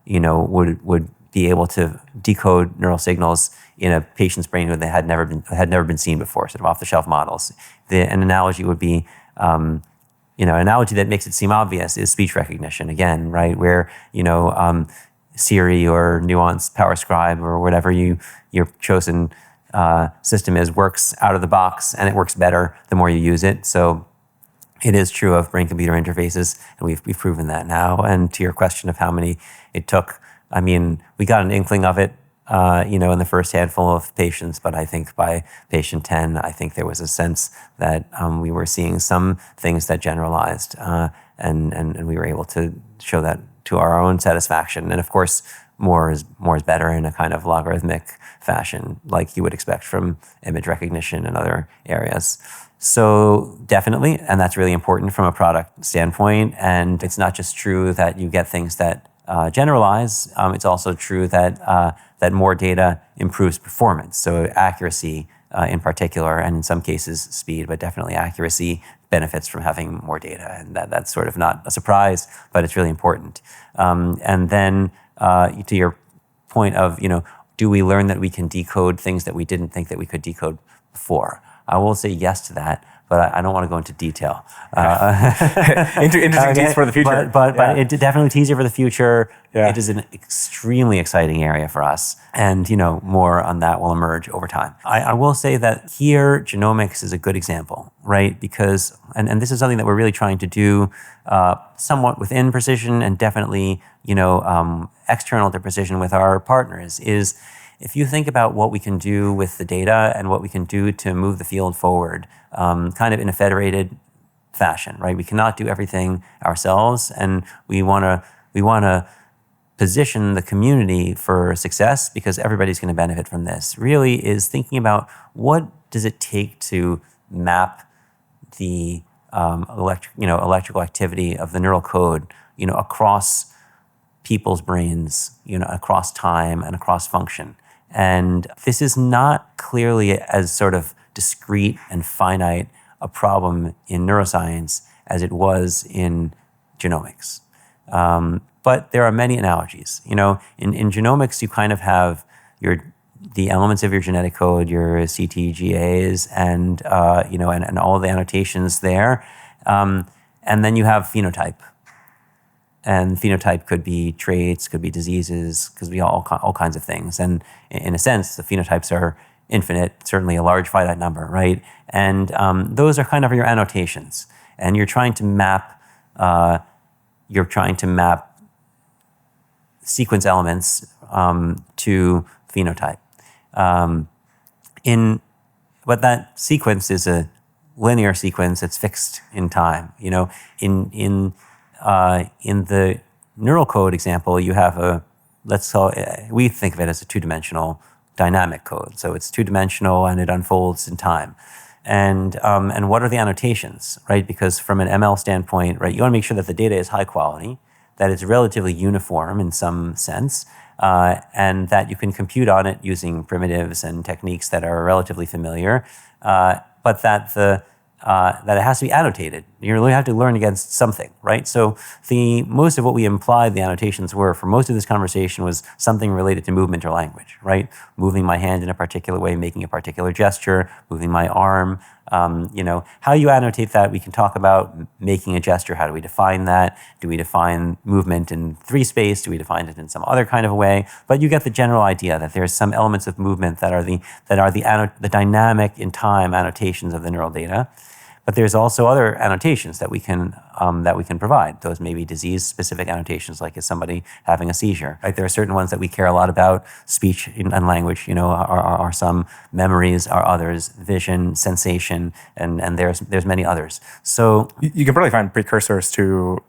would be able to decode neural signals in a patient's brain who they had never been seen before, sort of off-the-shelf models. An analogy would be, an analogy that makes it seem obvious is speech recognition again, right? Where Siri or Nuance PowerScribe or whatever your chosen system works out of the box, and it works better the more you use it. So it is true of brain-computer interfaces, and we've proven that now. And to your question of how many it took, I mean, we got an inkling of it, in the first handful of patients, but I think by patient 10, I think there was a sense that we were seeing some things that generalized, and we were able to show that to our own satisfaction. And of course, more is better in a kind of logarithmic fashion, like you would expect from image recognition and other areas. So definitely, and that's really important from a product standpoint. And it's not just true that you get things that generalize. It's also true that that more data improves performance. So accuracy in particular, and in some cases speed, but definitely accuracy benefits from having more data. And that's sort of not a surprise, but it's really important. And then to your point of, do we learn that we can decode things that we didn't think that we could decode before? I will say yes to that, but I don't want to go into detail. Interesting tease for the future. But it definitely tease you for the future. Yeah. It is an extremely exciting area for us. And, more on that will emerge over time. I will say that here, genomics is a good example, right? Because, and this is something that we're really trying to do somewhat within Precision and definitely, external to Precision with our partners is, if you think about what we can do with the data and what we can do to move the field forward, kind of in a federated fashion, right? We cannot do everything ourselves, and we want to position the community for success because everybody's going to benefit from this. Really, is thinking about what does it take to map the electrical activity of the neural code, across people's brains, across time and across function. And this is not clearly as sort of discrete and finite a problem in neuroscience as it was in genomics. But there are many analogies. In genomics, you kind of have the elements of your genetic code, your CTGAs, and and all of the annotations there, and then you have phenotype. And phenotype could be traits, could be diseases, could be all kinds of things. And in a sense, the phenotypes are infinite, certainly a large finite number, right? And those are kind of your annotations. And you're trying to map sequence elements to phenotype. But that sequence is a linear sequence that's fixed in time. In the neural code example, you have we think of it as a two-dimensional dynamic code. So it's two-dimensional and it unfolds in time. And what are the annotations, right? Because from an ML standpoint, right, you want to make sure that the data is high quality, that it's relatively uniform in some sense, and that you can compute on it using primitives and techniques that are relatively familiar, but that that it has to be annotated. You really have to learn against something, right? So most of what we implied the annotations were for most of this conversation was something related to movement or language, right? Moving my hand in a particular way, making a particular gesture, moving my arm. How you annotate that, we can talk about making a gesture. How do we define that? Do we define movement in 3 space? Do we define it in some other kind of a way? But you get the general idea that there's some elements of movement that are the dynamic in time annotations of the neural data. But there's also other annotations that we can provide. Those may be disease-specific annotations, like is somebody having a seizure. Right? There are certain ones that we care a lot about. Speech and language, are some. Memories are others. Vision, sensation, and there's many others. So you can probably find precursors to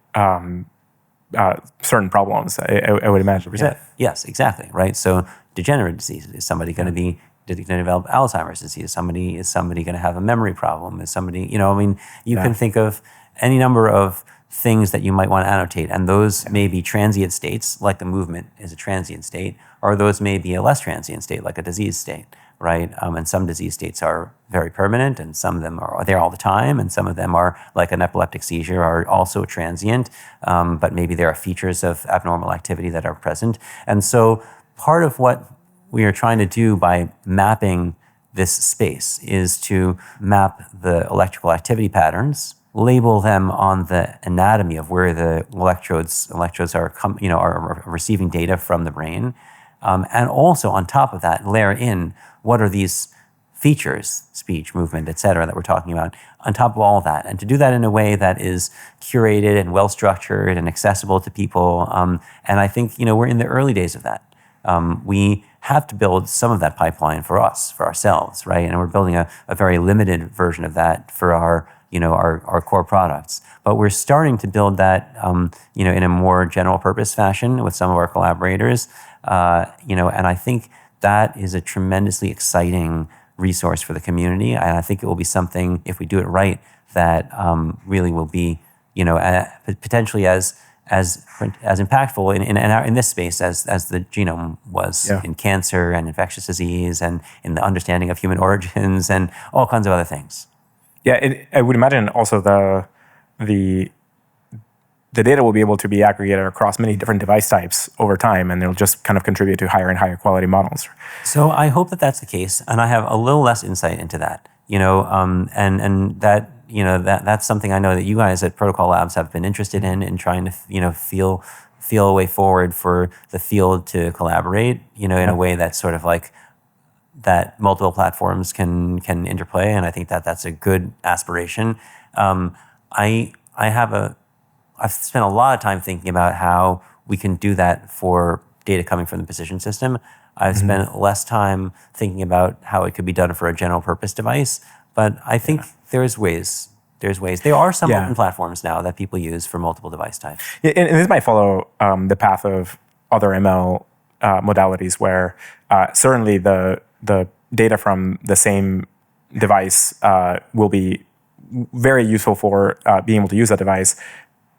certain problems. I would imagine. Yeah. Yes, exactly. Right. So degenerative disease, is somebody going to be? Did they develop Alzheimer's disease? Is somebody going to have a memory problem? Is somebody, you can think of any number of things that you might want to annotate, and those may be transient states, like the movement is a transient state, or those may be a less transient state, like a disease state, right? And some disease states are very permanent, and some of them are there all the time, and some of them are, like an epileptic seizure, are also transient, but maybe there are features of abnormal activity that are present. And so part of what we are trying to do by mapping this space is to map the electrical activity patterns, label them on the anatomy of where the electrodes are receiving data from the brain, and also on top of that, layer in what are these features, speech, movement, et cetera, that we're talking about, on top of all of that. And to do that in a way that is curated and well-structured and accessible to people. And I think, we're in the early days of that. We have to build some of that pipeline for us, for ourselves, right? And we're building a very limited version of that for our core products. But we're starting to build that, in a more general purpose fashion with some of our collaborators. And I think that is a tremendously exciting resource for the community, and I think it will be something, if we do it right, that really will be, potentially as impactful in this space as the genome was in cancer and infectious disease and in the understanding of human origins and all kinds of other things. Yeah, I would imagine also the data will be able to be aggregated across many different device types over time, and it'll just kind of contribute to higher and higher quality models. So I hope that that's the case, and I have a little less insight into that. And that's something I know that you guys at Protocol Labs have been interested in trying to feel a way forward for the field to collaborate, in a way that's sort of like that multiple platforms can interplay, and I think that that's a good aspiration. I've spent a lot of time thinking about how we can do that for data coming from the precision system. I've spent less time thinking about how it could be done for a general purpose device, but I think there's ways. There are some open platforms now that people use for multiple device types. Yeah, and this might follow the path of other ML modalities where certainly the data from the same device will be very useful for being able to use that device.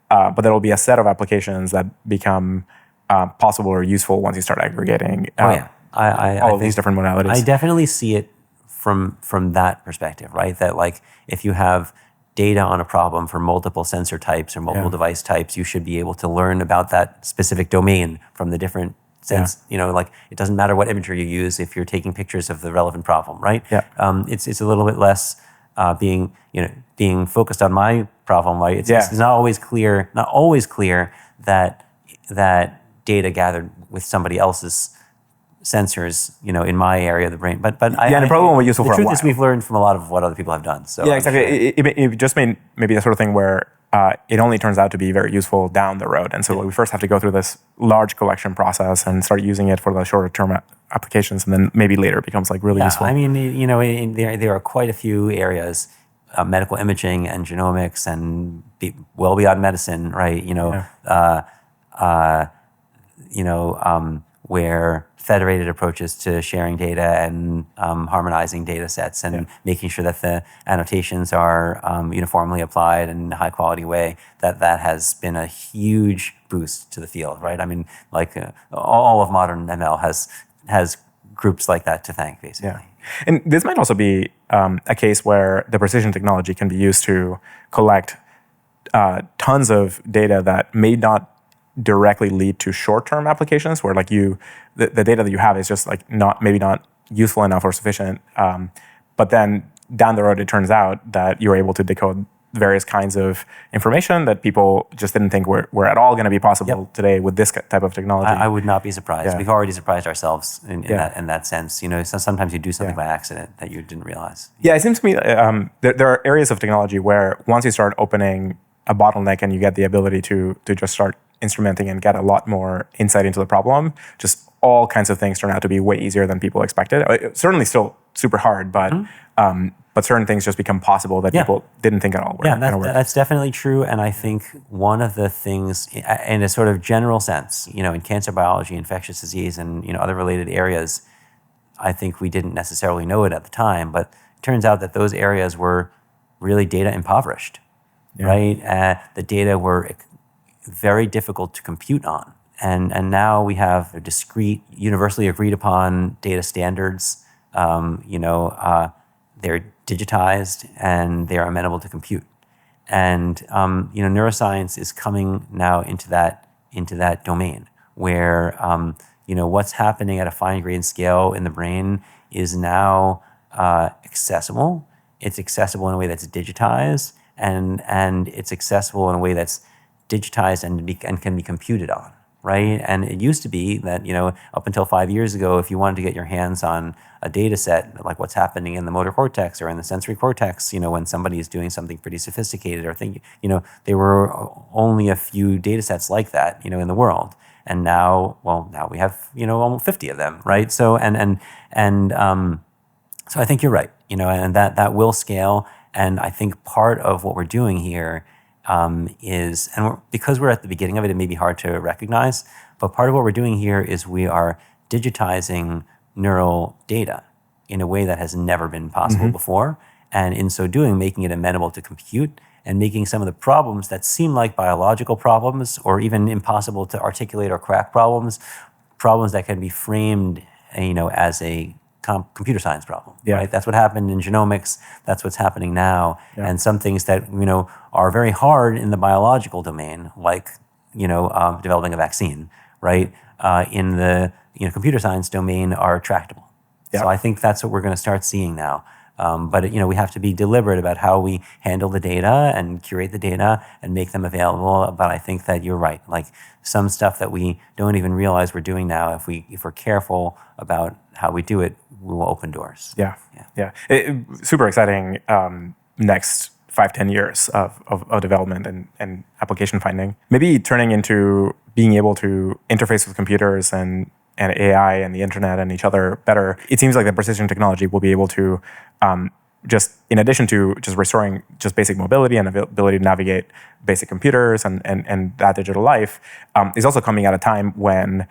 But there will be a set of applications that become possible or useful once you start aggregating all of these different modalities. I definitely see it from that perspective, right? That like if you have data on a problem for multiple sensor types or multiple device types, you should be able to learn about that specific domain from the different sense. Like it doesn't matter what imagery you use if you're taking pictures of the relevant problem, right? It's a little bit less being focused on my problem, right? It's not always clear that data gathered with somebody else's sensors, in my area of the brain. But and it probably won't be useful for a while. The truth is we've learned from a lot of what other people have done. So exactly. Sure. It just made maybe the sort of thing where it only turns out to be very useful down the road. And so we first have to go through this large collection process and start using it for the shorter term applications, and then maybe later it becomes like really useful. I mean, there are quite a few areas, medical imaging and genomics and well beyond medicine, right? Where federated approaches to sharing data and harmonizing data sets and making sure that the annotations are uniformly applied in a high quality way, that has been a huge boost to the field, right? I mean, like all of modern ML has groups like that to thank, basically. Yeah. And this might also be a case where the precision technology can be used to collect tons of data that may not directly lead to short-term applications, where like the data that you have is just like not useful enough or sufficient. But then down the road, it turns out that you're able to decode various kinds of information that people just didn't think were at all going to be possible today with this type of technology. I would not be surprised. We've already surprised ourselves in that sense. So sometimes you do something by accident that you didn't realize. Yeah, it seems to me there are areas of technology where once you start opening a bottleneck and you get the ability to just start instrumenting and get a lot more insight into the problem, just all kinds of things turn out to be way easier than people expected. It's certainly still super hard, but certain things just become possible that people didn't think at all were going to work. That's definitely true. And I think one of the things, in a sort of general sense, in cancer biology, infectious disease, and other related areas, I think we didn't necessarily know it at the time, but it turns out that those areas were really data impoverished, right? The data were very difficult to compute on. And now we have discrete, universally agreed upon data standards. They're digitized and they're amenable to compute. And neuroscience is coming now into that domain where what's happening at a fine-grained scale in the brain is now accessible. It's accessible in a way that's digitized, and it's accessible in a way that's digitized and can be computed on, right? And it used to be that, up until 5 years ago, if you wanted to get your hands on a data set, like what's happening in the motor cortex or in the sensory cortex, when somebody is doing something pretty sophisticated or there were only a few data sets like that, in the world. And now we have, almost 50 of them, right? So, so I think you're right, and that will scale. And I think part of what we're doing here is, because we're at the beginning of it, it may be hard to recognize, but part of what we're doing here is we are digitizing neural data in a way that has never been possible before. And in so doing, making it amenable to compute and making some of the problems that seem like biological problems or even impossible to articulate or crack problems that can be framed, as a computer science problem, right? That's what happened in genomics. That's what's happening now. Yeah. And some things that, are very hard in the biological domain, like, developing a vaccine, right? In the, computer science domain are tractable. Yeah. So I think that's what we're going to start seeing now. But we have to be deliberate about how we handle the data and curate the data and make them available. But I think that you're right. Like some stuff that we don't even realize we're doing now, if we're careful about how we do it, we will open doors. Yeah. Super exciting next 5-10 years of development and application finding. Maybe turning into being able to interface with computers and AI and the internet and each other better. It seems like the precision technology will be able to just, in addition to just restoring just basic mobility and ability to navigate basic computers and that digital life, is also coming at a time when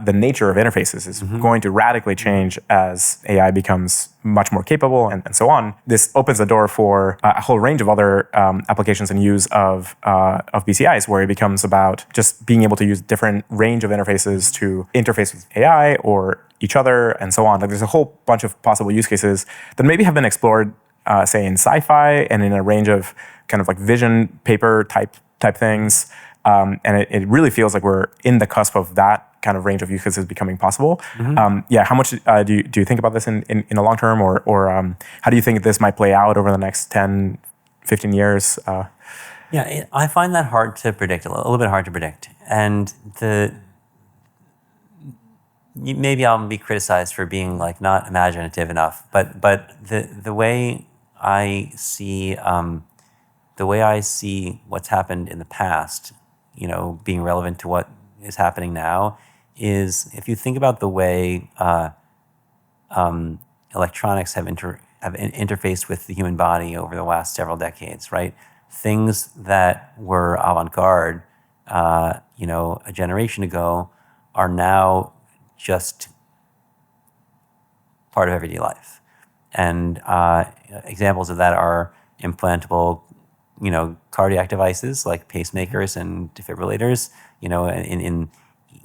the nature of interfaces is going to radically change as AI becomes much more capable and so on. This opens the door for a whole range of other applications and use of BCIs, where it becomes about just being able to use different range of interfaces to interface with AI or each other and so on. Like there's a whole bunch of possible use cases that maybe have been explored, say in sci-fi and in a range of kind of like vision paper type things. And it really feels like we're in the cusp of that kind of range of use cases becoming possible. How much do you think about this in the long term, or how do you think this might play out over the next 10, 15 years? I find that hard to predict, a little bit hard to predict. And maybe I'll be criticized for being like not imaginative enough, but the way I see what's happened in the past, being relevant to what is happening now, is if you think about the way electronics have interfaced with the human body over the last several decades, right? Things that were avant-garde, a generation ago, are now just part of everyday life. And examples of that are implantable, cardiac devices like pacemakers and defibrillators.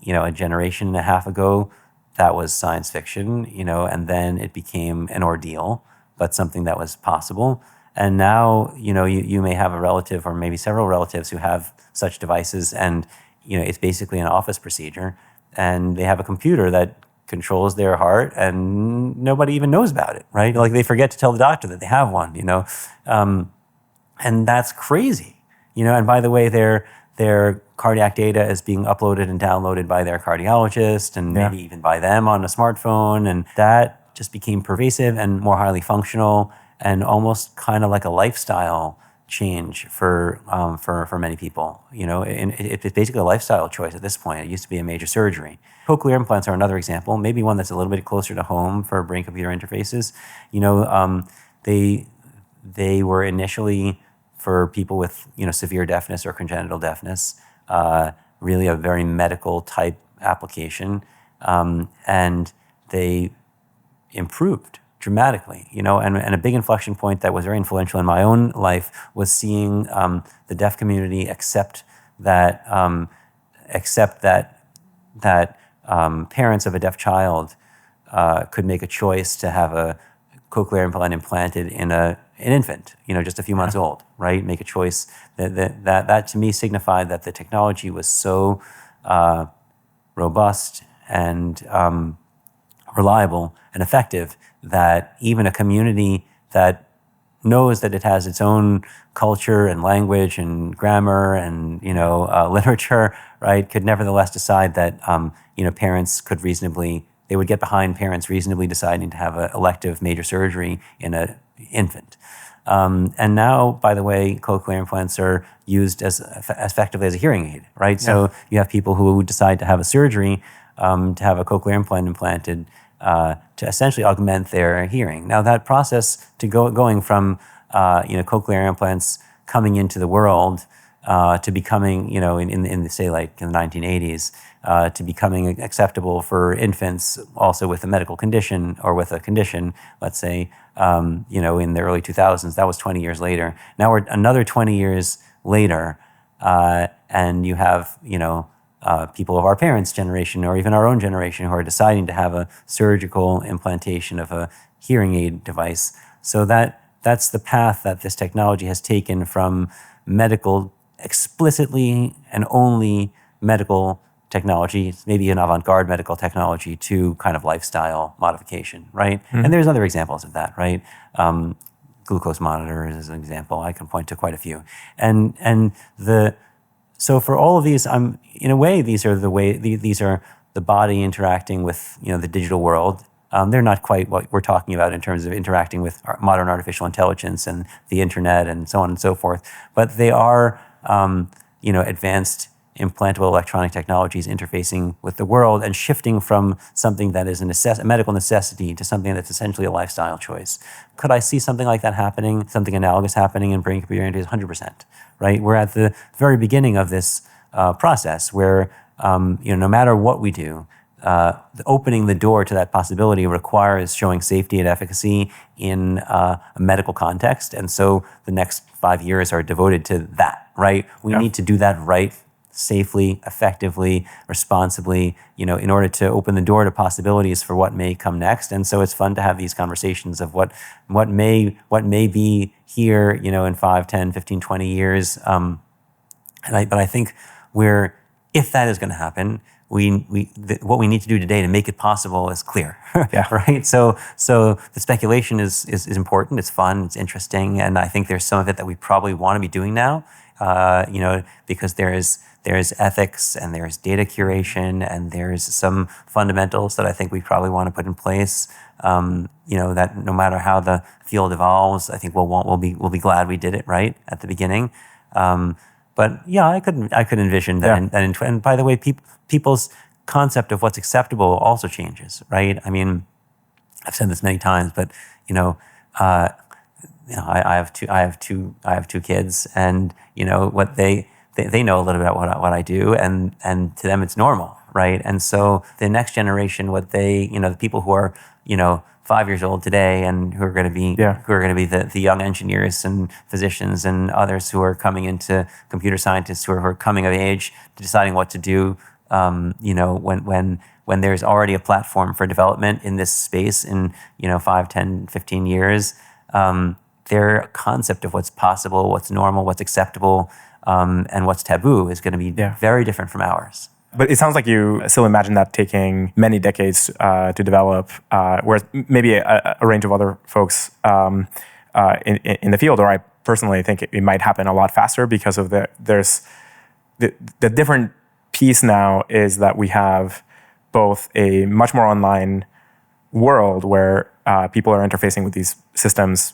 In a generation and a half ago, that was science fiction, and then it became an ordeal, but something that was possible. And now, you may have a relative or maybe several relatives who have such devices, and, it's basically an office procedure, and they have a computer that controls their heart, and nobody even knows about it, right? Like they forget to tell the doctor that they have one, and that's crazy, and by the way, their cardiac data is being uploaded and downloaded by their cardiologist and maybe even by them on a smartphone. And that just became pervasive and more highly functional and almost kind of like a lifestyle change for many people. It's basically a lifestyle choice at this point. It used to be a major surgery. Cochlear implants are another example, maybe one that's a little bit closer to home for brain-computer interfaces. They were initially for people with severe deafness or congenital deafness, really a very medical type application, and they improved dramatically. And a big inflection point that was very influential in my own life was seeing the deaf community accept that parents of a deaf child could make a choice to have a cochlear implant implanted in an infant, just a few months old, right? Make a choice. That to me signified that the technology was so robust and reliable and effective that even a community that knows that it has its own culture and language and grammar and literature, right, could nevertheless decide that parents could they would get behind parents reasonably deciding to have an elective major surgery in an infant. And now, by the way, cochlear implants are used as effectively as a hearing aid, right? Yeah. So you have people who decide to have a surgery to have a cochlear implant implanted to essentially augment their hearing. Now, that process going from cochlear implants coming into the world to becoming, in say like in the 1980s, to becoming acceptable for infants also with a medical condition or with a condition, let's say, in the early 2000s, that was 20 years later. Now we're another 20 years later, and you have, people of our parents' generation or even our own generation who are deciding to have a surgical implantation of a hearing aid device. So that's the path that this technology has taken from medical, explicitly and only medical technology, maybe an avant-garde medical technology, to kind of lifestyle modification, right? Mm-hmm. And there's other examples of that, right? Glucose monitors is an example. I can point to quite a few. So for all of these, in a way, these are the body interacting with the digital world. They're not quite what we're talking about in terms of interacting with modern artificial intelligence and the internet and so on and so forth. But they are, advanced implantable electronic technologies interfacing with the world and shifting from something that is a medical necessity to something that's essentially a lifestyle choice. Could I see something like that happening, something analogous happening in brain-computer interface? 100%, right? We're at the very beginning of this process where, no matter what we do, opening the door to that possibility requires showing safety and efficacy in a medical context. And so the next 5 years are devoted to that, right? We need to do that right, safely, effectively, responsibly, in order to open the door to possibilities for what may come next. And so it's fun to have these conversations of what may be here, in 5, 10, 15, 20 years. But I think if that is going to happen, what we need to do today to make it possible is clear, right? So the speculation is important. It's fun. It's interesting, and I think there's some of it that we probably want to be doing now, because there's ethics and there's data curation and there's some fundamentals that I think we probably want to put in place. That no matter how the field evolves, I think we'll be glad we did it right at the beginning. But yeah, I could envision that. And by the way, people's concept of what's acceptable also changes, right? I mean, I've said this many times, but I have two kids, and what they know a little bit about what I do, and to them it's normal, right? And so the next generation, the people who are 5 years old today and who are going to be the young engineers and physicians and others who are coming into computer scientists who are coming of age, deciding what to do, when there's already a platform for development in this space in 5, 10, 15 years, their concept of what's possible, what's normal, what's acceptable, and what's taboo is going to be very different from ours. But it sounds like you still imagine that taking many decades to develop, whereas maybe a range of other folks in the field, or I personally think it might happen a lot faster because of the different piece now is that we have both a much more online world where people are interfacing with these systems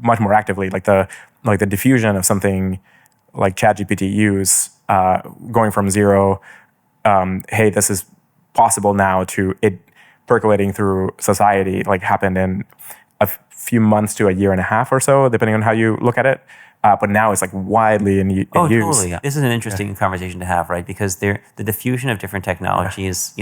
much more actively, like the diffusion of something like ChatGPT use, going from zero, hey, this is possible now, to it percolating through society, like happened in a few months to a year and a half or so, depending on how you look at it. But now it's like widely in use. Oh, totally. This is an interesting conversation to have, right? Because the diffusion of different technologies,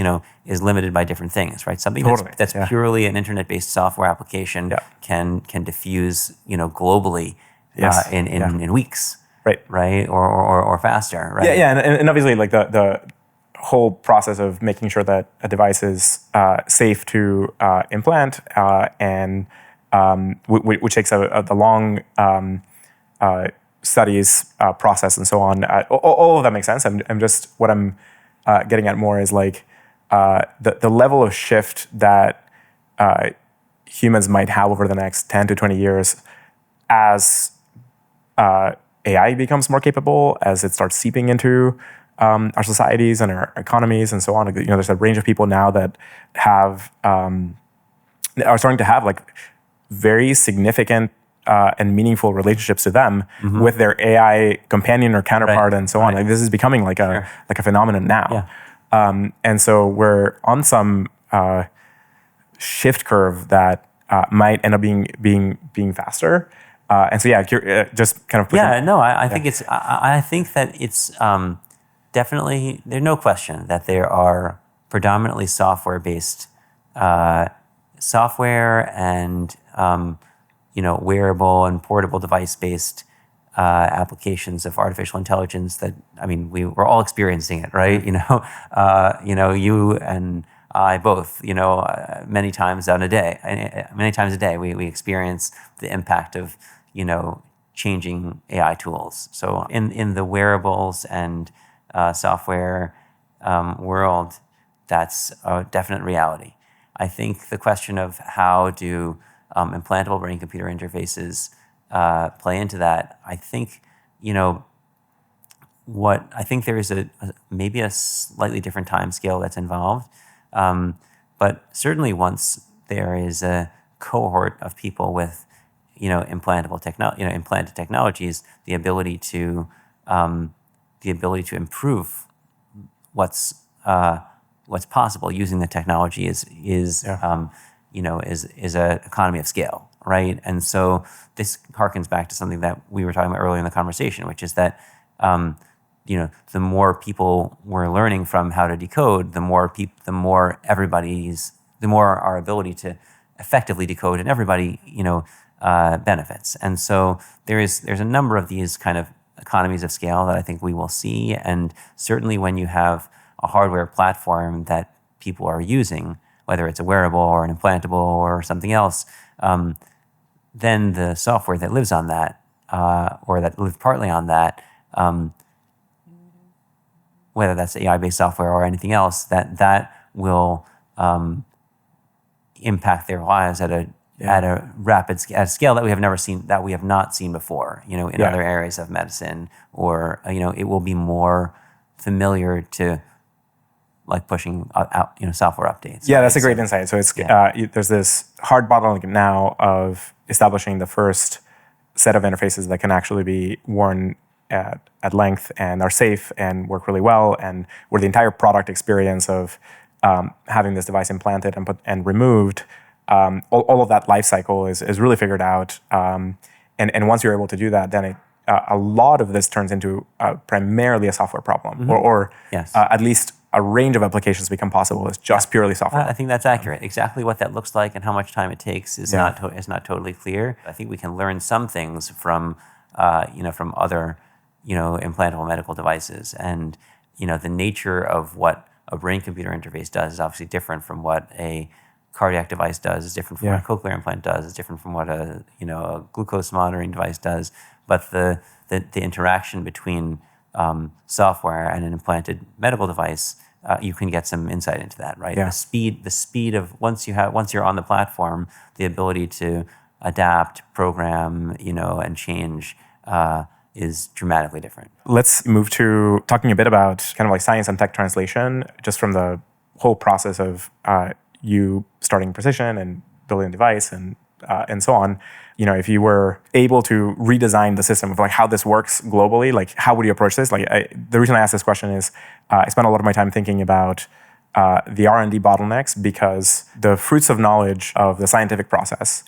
is limited by different things, right? Something that's purely an internet-based software application can diffuse, globally in weeks. Right, or faster, right? And obviously, like the whole process of making sure that a device is safe to implant, and which takes the long studies process and so on. All of that makes sense. I'm just what I'm getting at more is like the level of shift that humans might have over the next 10 to 20 years as AI becomes more capable, as it starts seeping into our societies and our economies and so on. There's a range of people now that are starting to have like very significant and meaningful relationships to them with their AI companion or counterpart and so on. Like, this is becoming like a phenomenon now. And so we're on some shift curve that might end up being faster. And so just kind of pushing. I think it's. I think that it's definitely. There's no question that there are predominantly software-based software and wearable and portable device-based applications of artificial intelligence that, I mean, we're all experiencing it, right? You and I both, many times a day, we experience the impact of, changing AI tools. So in the wearables and software world, that's a definite reality. I think the question of how do implantable brain-computer interfaces play into that, I think, I think there is maybe a slightly different time scale that's involved. But certainly once there is a cohort of people with, implanted technologies, the ability to improve what's possible using the technology is a economy of scale, right? And so this harkens back to something that we were talking about earlier in the conversation, which is that the more people we're learning from how to decode, the more our ability to effectively decode, and everybody benefits. And so there's a number of these kind of economies of scale that I think we will see, and certainly when you have a hardware platform that people are using, whether it's a wearable or an implantable or something else, then the software that lives on that, or that lives partly on that, whether that's AI-based software or anything else, that will impact their lives at a scale that we have not seen before, in other areas of medicine, or it will be more familiar to like pushing out software updates. Yeah, that's a great insight. So it's there's this hard bottleneck now of establishing the first set of interfaces that can actually be worn at length and are safe and work really well, and where the entire product experience of having this device implanted and removed, all of that life cycle is really figured out. And once you're able to do that, then a lot of this turns into primarily a software problem, or at least a range of applications become possible as just purely software. I think that's accurate. Exactly what that looks like and how much time it takes is not totally clear. I think we can learn some things from other implantable medical devices, and the nature of what a brain-computer interface does is obviously different from what a cardiac device does. It's different from what a cochlear implant does. It's different from what a glucose monitoring device does. But the interaction between software and an implanted medical device, you can get some insight into that, right? Yeah. The speed of once you're on the platform, the ability to adapt, program, and change is dramatically different. Let's move to talking a bit about kind of like science and tech translation, just from the whole process of you starting Precision and building a device and so on. If you were able to redesign the system of like how this works globally, like how would you approach this? Like the reason I ask this question is I spent a lot of my time thinking about the R&D bottlenecks, because the fruits of knowledge of the scientific process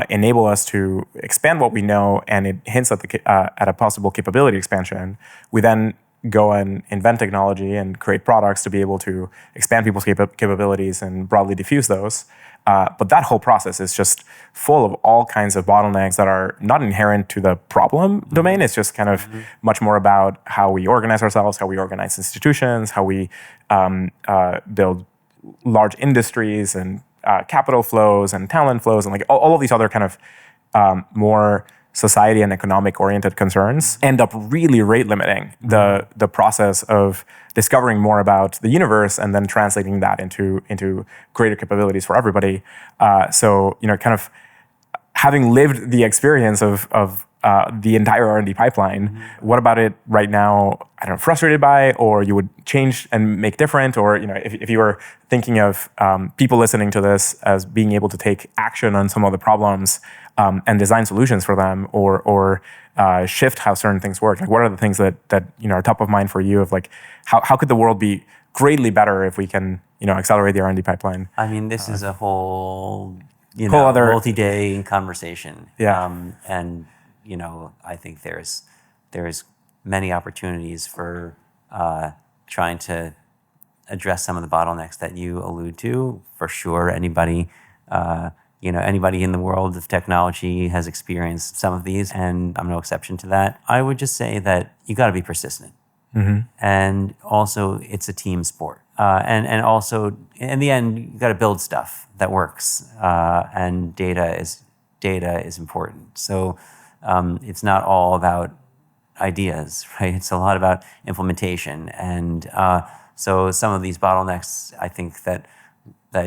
enable us to expand what we know, and it hints at a possible capability expansion. We then go and invent technology and create products to be able to expand people's capabilities and broadly diffuse those. But that whole process is just full of all kinds of bottlenecks that are not inherent to the problem domain. It's just kind of much more about how we organize ourselves, how we organize institutions, how we build large industries and capital flows and talent flows, and like all of these other kind of more society and economic oriented concerns end up really rate limiting the process of discovering more about the universe and then translating that into greater capabilities for everybody. So kind of having lived the experience of the entire R&D pipeline, what about it right now, I don't know, frustrated by, or you would change and make different, or if you were thinking of people listening to this as being able to take action on some of the problems and design solutions for them, or shift how certain things work, like what are the things that are top of mind for you of like how could the world be greatly better if we can accelerate the R&D pipeline? I mean, this is a whole other multi-day conversation. Yeah. And I think there's many opportunities for trying to address some of the bottlenecks that you allude to. For sure, anybody in the world of technology has experienced some of these, and I'm no exception to that. I would just say that you got to be persistent, and also it's a team sport, and also in the end you got to build stuff that works, and data is important. So. It's not all about ideas, right? It's a lot about implementation. And so some of these bottlenecks, I think that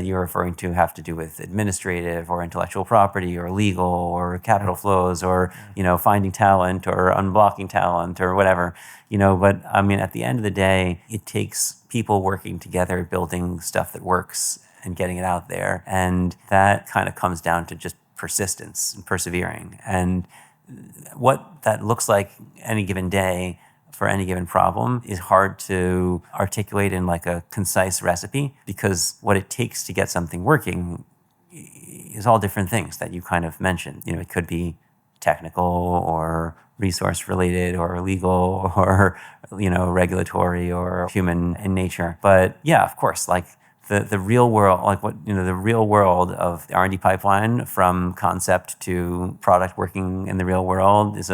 you're referring to have to do with administrative or intellectual property or legal or capital flows or, finding talent or unblocking talent or whatever, but I mean, at the end of the day, it takes people working together, building stuff that works and getting it out there. And that kind of comes down to just persistence and persevering. And what that looks like any given day for any given problem is hard to articulate in like a concise recipe, because what it takes to get something working is all different things that you kind of mentioned. It could be technical or resource related or legal or regulatory or human in nature. But yeah, of course, like the real world, the real world of the R&D pipeline from concept to product working in the real world it's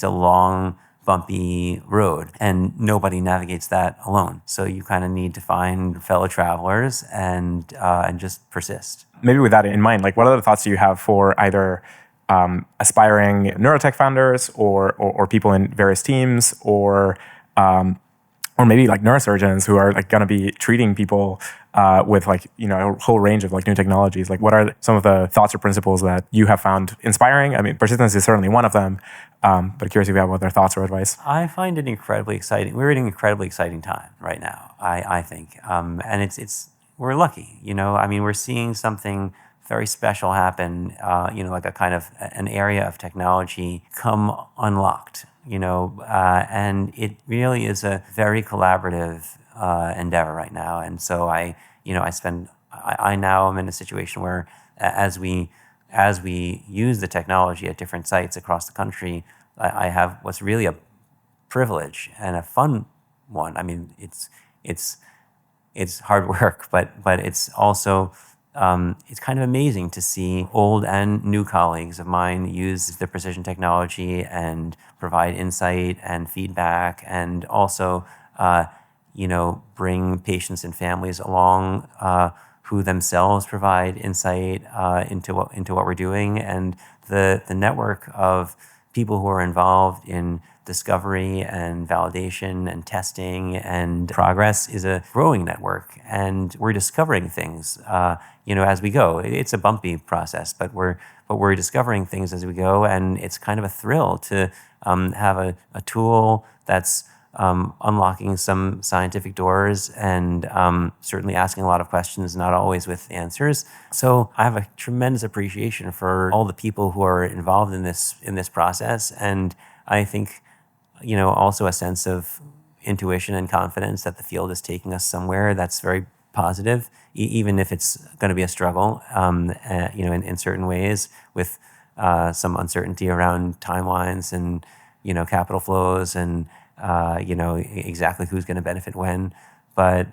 a long, bumpy road, and nobody navigates that alone. So you kind of need to find fellow travelers and just persist. Maybe with that in mind, like what other thoughts do you have for either aspiring neurotech founders or people in various teams or maybe like neurosurgeons who are like going to be treating people with like a whole range of like new technologies? Like what are some of the thoughts or principles that you have found inspiring? I mean, persistence is certainly one of them, but curious if you have other thoughts or advice. I find it incredibly exciting. We're in an incredibly exciting time right now, I think, and it's we're lucky. I mean, we're seeing something very special happen. Like a kind of an area of technology come unlocked. And it really is a very collaborative endeavor right now. And so I now am in a situation where as we use the technology at different sites across the country, I have what's really a privilege and a fun one. I mean, it's hard work, but it's also it's kind of amazing to see old and new colleagues of mine use the precision technology and provide insight and feedback, and also bring patients and families along who themselves provide insight into what we're doing. And the network of people who are involved in discovery and validation and testing and progress is a growing network, and we're discovering things as we go. It's a bumpy process, but we're discovering things as we go, and it's kind of a thrill to have a tool that's unlocking some scientific doors and certainly asking a lot of questions, not always with answers. So I have a tremendous appreciation for all the people who are involved in this process, and I think also a sense of intuition and confidence that the field is taking us somewhere that's very positive, even if it's going to be a struggle, in certain ways, with some uncertainty around timelines and capital flows and exactly who's going to benefit when. But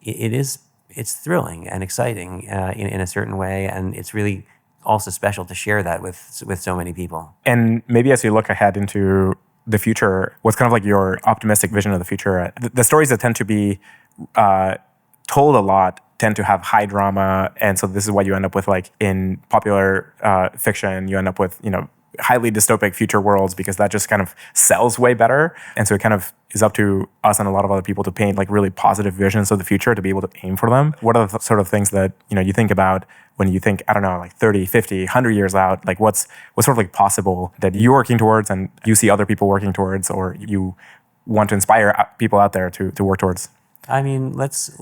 it's thrilling and exciting in a certain way, and it's really also special to share that with so many people. And maybe as you look ahead into the future, what's kind of like your optimistic vision of the future? The stories that tend to be told a lot tend to have high drama, and so this is what you end up with, like in popular fiction. You end up with highly dystopic future worlds because that just kind of sells way better. And so it kind of is up to us and a lot of other people to paint like really positive visions of the future to be able to aim for them. What are the sort of things that, you think about when you think, I don't know, like 30, 50, 100 years out? Like what's sort of like possible that you're working towards and you see other people working towards, or you want to inspire people out there to work towards? I mean, let's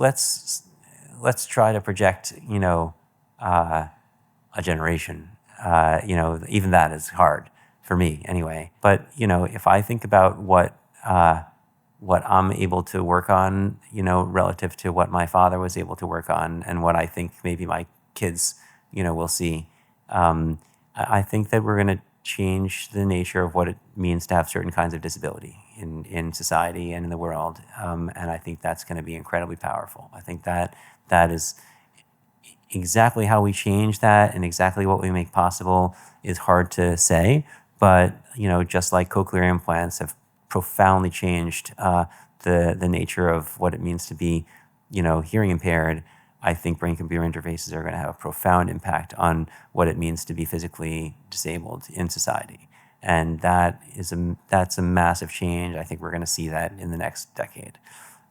try to project, a generation. Even that is hard for me anyway. But, if I think about what I'm able to work on, relative to what my father was able to work on and what I think maybe my kids, will see, I think that we're going to change the nature of what it means to have certain kinds of disability in society and in the world. And I think that's going to be incredibly powerful. I think that is exactly how we change that and exactly what we make possible is hard to say. But, just like cochlear implants have profoundly changed the nature of what it means to be, hearing impaired, I think brain-computer interfaces are going to have a profound impact on what it means to be physically disabled in society. And that's a massive change. I think we're going to see that in the next decade.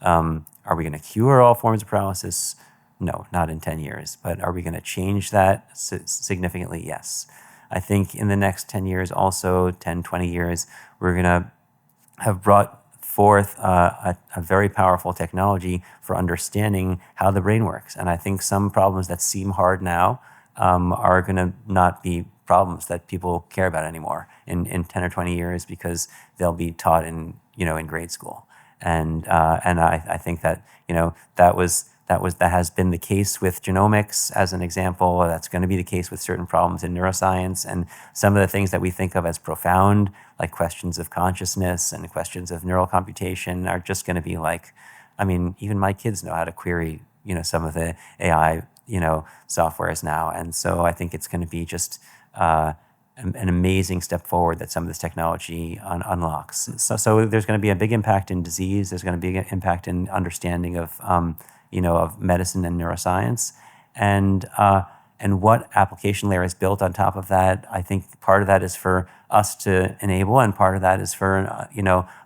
Are we going to cure all forms of paralysis? No, not in 10 years. But are we going to change that significantly? Yes. I think in the next 10 years, also 10, 20 years, we're going to have brought forth a very powerful technology for understanding how the brain works. And I think some problems that seem hard now are going to not be problems that people care about anymore in 10 or 20 years because they'll be taught in grade school. And I think that that has been the case with genomics as an example. That's going to be the case with certain problems in neuroscience. And some of the things that we think of as profound, like questions of consciousness and questions of neural computation, are just going to be like, even my kids know how to query, some of the AI, softwares now. And so I think it's going to be just an amazing step forward that some of this technology unlocks. So there's going to be a big impact in disease. There's going to be an impact in understanding of medicine and neuroscience, and what application layer is built on top of that. I think part of that is for us to enable, and part of that is for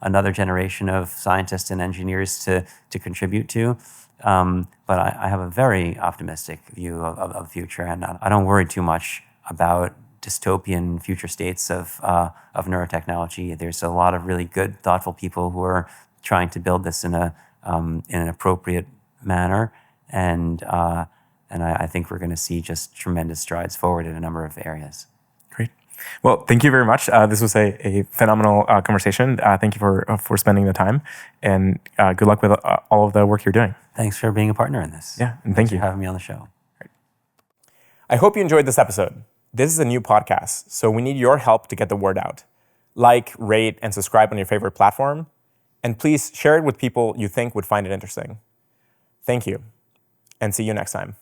another generation of scientists and engineers to contribute to. But I have a very optimistic view of the future, and I don't worry too much about dystopian future states of neurotechnology. There's a lot of really good, thoughtful people who are trying to build this in an appropriate manner, and I think we're going to see just tremendous strides forward in a number of areas. Great. Well, thank you very much. This was a phenomenal conversation. Thank you for spending the time, and good luck with all of the work you're doing. Thanks for being a partner in this. Yeah, and thank you for having me on the show. Great. I hope you enjoyed this episode. This is a new podcast, so we need your help to get the word out. Like, rate, and subscribe on your favorite platform, and please share it with people you think would find it interesting. Thank you, and see you next time.